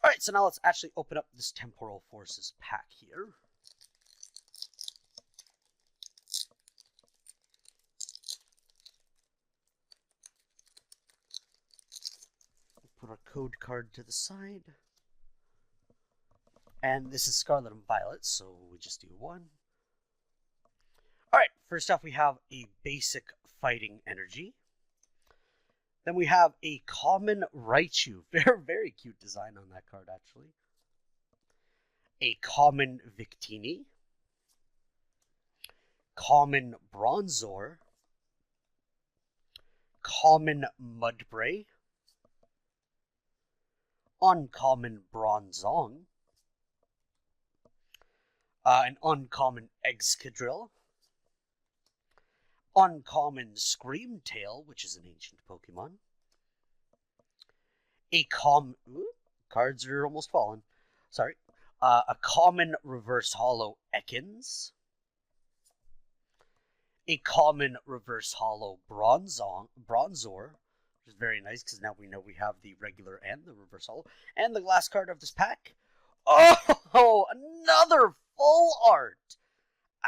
Alright, so now let's actually open up this Temporal Forces pack here. Put our code card to the side. And this is Scarlet and Violet, so we just do one. Alright, first off we have a basic Fighting Energy. Then we have a common Raichu. Very, very cute design on that card, actually. A common Victini. Common Bronzor. Common Mudbray. Uncommon Bronzong. An uncommon Excadrill. Uncommon Screamtail, which is an ancient Pokemon. Cards are almost fallen. Sorry. A common Reverse Hollow Ekans. a common reverse hollow Bronzor, which is very nice because now we know we have the regular and the reverse hollow. And the last card of this pack, oh, another full art,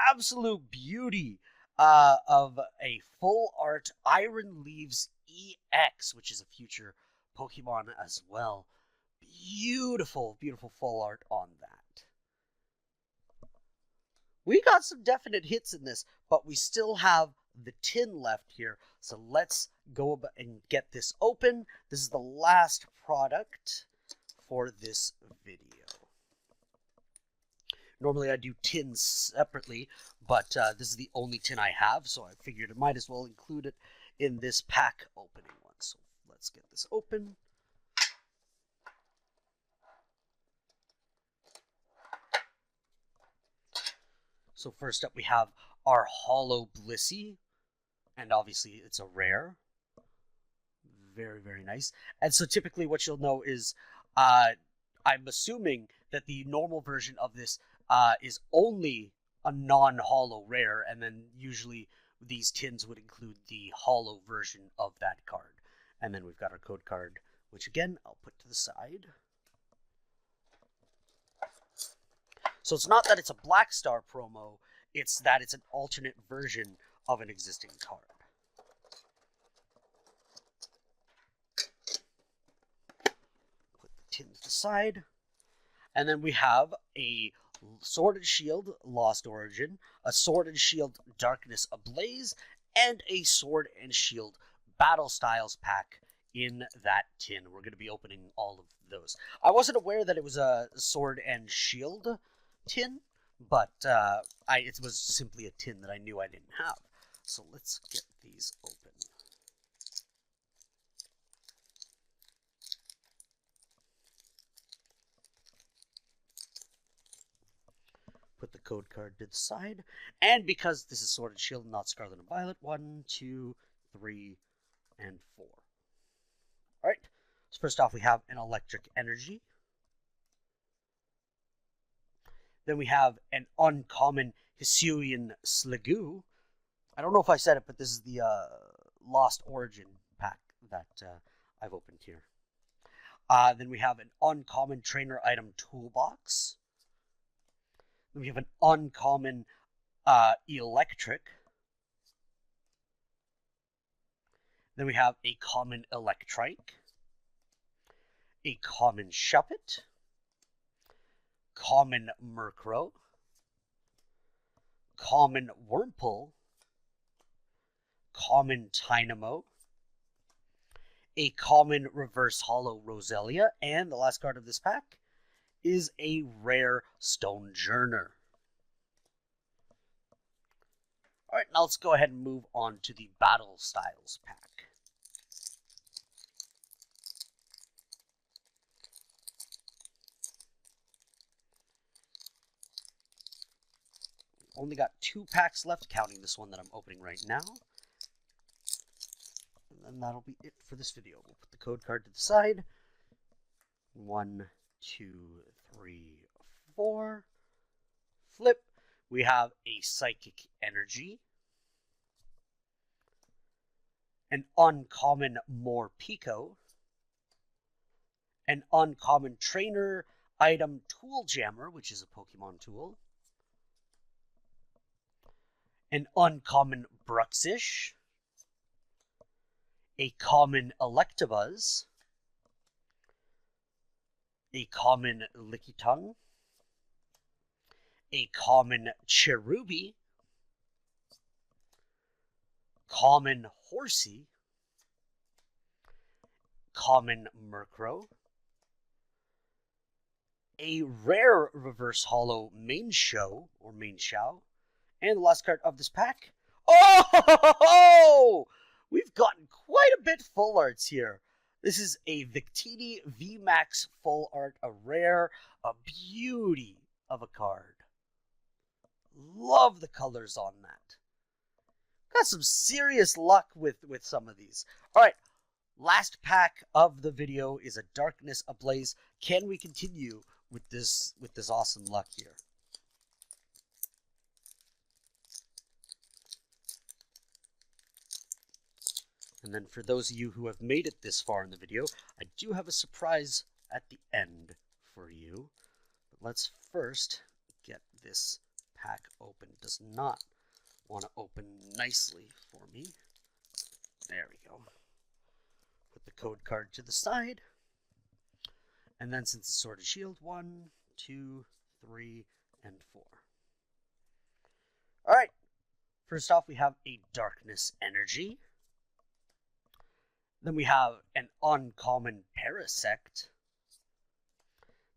absolute beauty of a full art Iron Leaves EX, which is a future Pokemon as well. Beautiful, beautiful full art on that. We got some definite hits in this, but we still have the tin left here. So let's go and get this open. This is the last product for this video. Normally I do tins separately, but this is the only tin I have, so I figured I might as well include it in this pack opening one. So let's get this open. So first up we have our Hollow Blissey, and obviously it's a rare. Very, very nice. And so typically what you'll know is, I'm assuming that the normal version of this is only a non-hollow rare, and then usually these tins would include the hollow version of that card. And then we've got our code card, which again, I'll put to the side. So it's not that it's a Black Star promo, it's that it's an alternate version of an existing card. Put the tin to the side. And then we have a Sword and Shield Lost Origin, a Sword and Shield Darkness Ablaze, and a Sword and Shield Battle Styles pack in that tin. We're going to be opening all of those. I wasn't aware that it was a Sword and Shield tin, but it was simply a tin that I knew I didn't have. So let's get these open. Put the code card to the side, and because this is Sword and Shield, not Scarlet and Violet, 1, 2, 3, and 4. All right. So first off, we have an Electric Energy. Then we have an uncommon Hisuian Sliggoo. I don't know if I said it, but this is the Lost Origin pack that I've opened here. Then we have an uncommon trainer item toolbox. Then we have an uncommon Electric. Then we have a common Electrike, a common Shuppet, common Murkrow, common Wurmple, common Tynamo, a common Reverse Hollow Roselia, and the last card of this pack is a rare Stonejourner. Alright, now let's go ahead and move on to the Battle Styles pack. Only got 2 packs left, counting this one that I'm opening right now. And then that'll be it for this video. We'll put the code card to the side. 1, 2, 3, 4. Flip. We have a Psychic Energy, an uncommon Morpeko, an uncommon Trainer item Tool Jammer, which is a Pokemon tool, an uncommon Bruxish, a common Electabuzz, a common Lickitung, a common Cherubi, common Horsey, common Murkrow, a rare Reverse Hollow Mainshow, or Mainshao, and the last card of this pack. Oh! We've gotten quite a bit full arts here. This is a Victini VMAX full art, a rare, a beauty of a card. Love the colors on that. Got some serious luck with some of these. All right, last pack of the video is a Darkness Ablaze. Can we continue with this awesome luck here? And then for those of you who have made it this far in the video, I do have a surprise at the end for you. But let's first get this pack open. It does not want to open nicely for me. There we go. Put the code card to the side. And then since it's Sword and Shield, 1, 2, 3, and 4. Alright. First off, we have a Darkness Energy. Then we have an uncommon Parasect.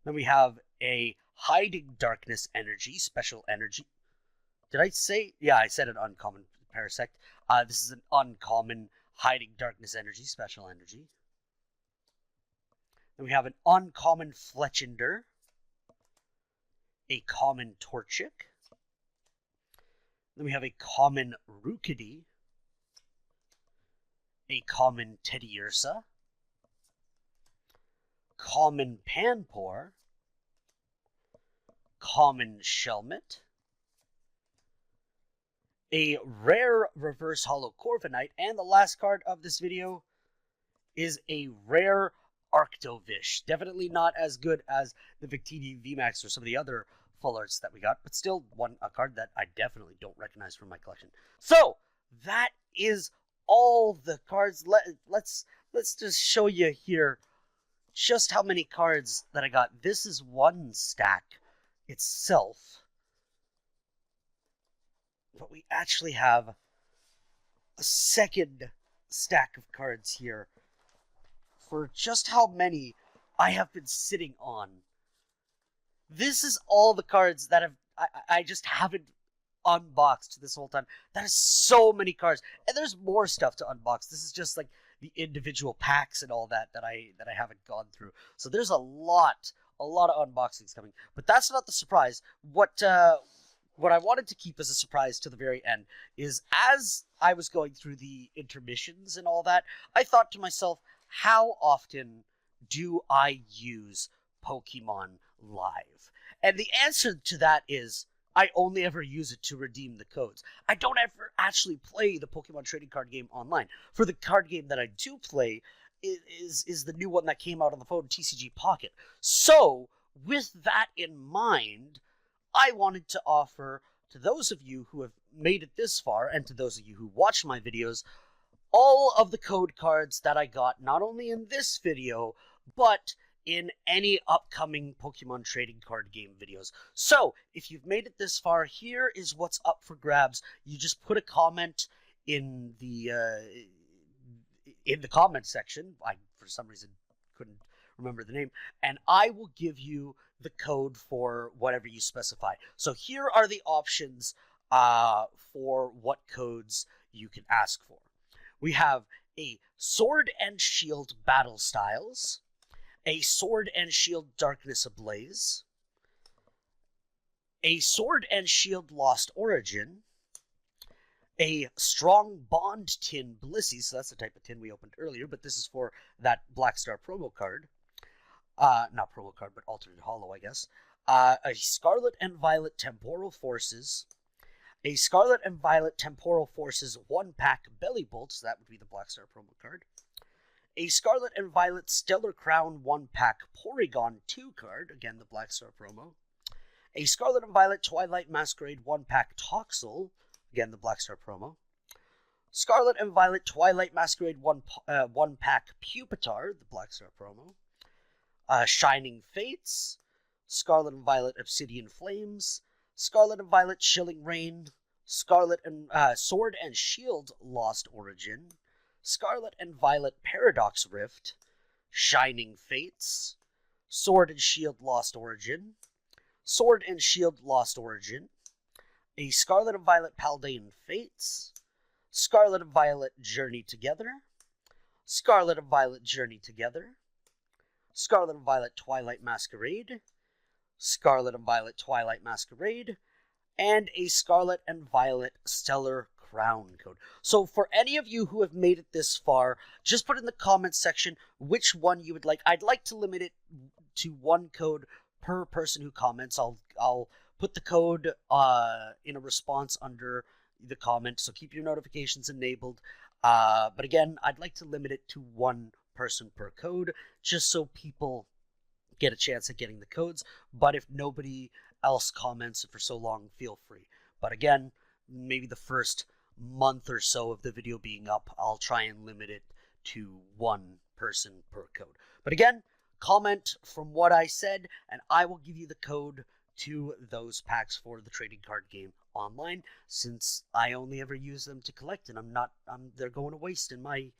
Then we have a Hiding Darkness Energy, Special Energy. Did I say? Yeah, I said an uncommon Parasect. This is an uncommon Hiding Darkness Energy, Special Energy. Then we have an uncommon Fletchinder. A common Torchic. Then we have a common Rookidee. A common Teddiursa, common Panpour, common Shelmet, a rare reverse hollow Corviknight, and the last card of this video is a rare Arctovish. Definitely not as good as the Victini VMAX or some of the other full arts that we got, but still a card that I definitely don't recognize from my collection. So that is all the cards. Let's just show you here just how many cards that I got. This is one stack itself, but we actually have a second stack of cards here for just how many I have been sitting on. This is all the cards that I just haven't unboxed this whole time. That is so many cards, and there's more stuff to unbox. This is just like the individual packs and all that I haven't gone through. So there's a lot of unboxings coming. But that's not the surprise. What I wanted to keep as a surprise to the very end is, as I was going through the intermissions and all that, I thought to myself, how often do I use Pokemon Live? And the answer to that is, I only ever use it to redeem the codes. I don't ever actually play the Pokemon trading card game online. For the card game that I do play is the new one that came out on the phone, TCG Pocket. So, with that in mind, I wanted to offer to those of you who have made it this far, and to those of you who watch my videos, all of the code cards that I got, not only in this video, but in any upcoming Pokemon trading card game videos. So, if you've made it this far, here is what's up for grabs. You just put a comment in the comment section. I, for some reason, couldn't remember the name, and I will give you the code for whatever you specify. So here are the options for what codes you can ask for. We have a Sword and Shield Battle Styles, a Sword and Shield Darkness Ablaze, a Sword and Shield Lost Origin, a Strong Bond Tin Blissey, so that's the type of tin we opened earlier, but this is for that Black Star promo card. Not promo card, but alternate holo, I guess. A Scarlet and Violet Temporal Forces, a Scarlet and Violet Temporal Forces 1-pack Belly Bolt, so that would be the Black Star promo card. A Scarlet and Violet Stellar Crown 1-pack Porygon 2 card, again the Black Star promo. A Scarlet and Violet Twilight Masquerade 1-pack Toxel, again the Black Star promo. Scarlet and Violet Twilight Masquerade 1-pack Pupitar, the Black Star promo. Shining Fates, Scarlet and Violet Obsidian Flames, Scarlet and Violet Chilling Rain, Scarlet and Sword and Shield Lost Origin, Scarlet and Violet Paradox Rift, Shining Fates, Sword and Shield Lost Origin, Sword and Shield Lost Origin, a Scarlet and Violet Paldean Fates, Scarlet and Violet Journey Together, Scarlet and Violet Journey Together, Scarlet and Violet Twilight Masquerade, Scarlet and Violet Twilight Masquerade, and a Scarlet and Violet Stellar Crown code. So for any of you who have made it this far, just put in the comments section which one you would like. I'd like to limit it to one code per person who comments. I'll put the code in a response under the comment, so keep your notifications enabled. But again, I'd like to limit it to one person per code, just so people get a chance at getting the codes. But if nobody else comments for so long, feel free. But again, maybe the first month or so of the video being up, I'll try and limit it to one person per code. But again, comment from what I said, and I will give you the code to those packs for the trading card game online, since I only ever use them to collect, and they're going to waste in my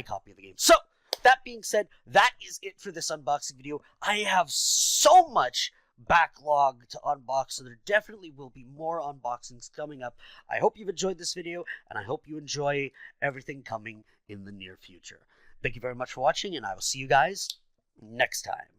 copy of the game. So that being said, that is it for this unboxing video. I have so much backlog to unbox, so there definitely will be more unboxings coming up. I hope you've enjoyed this video, and I hope you enjoy everything coming in the near future. Thank you very much for watching, and I will see you guys next time.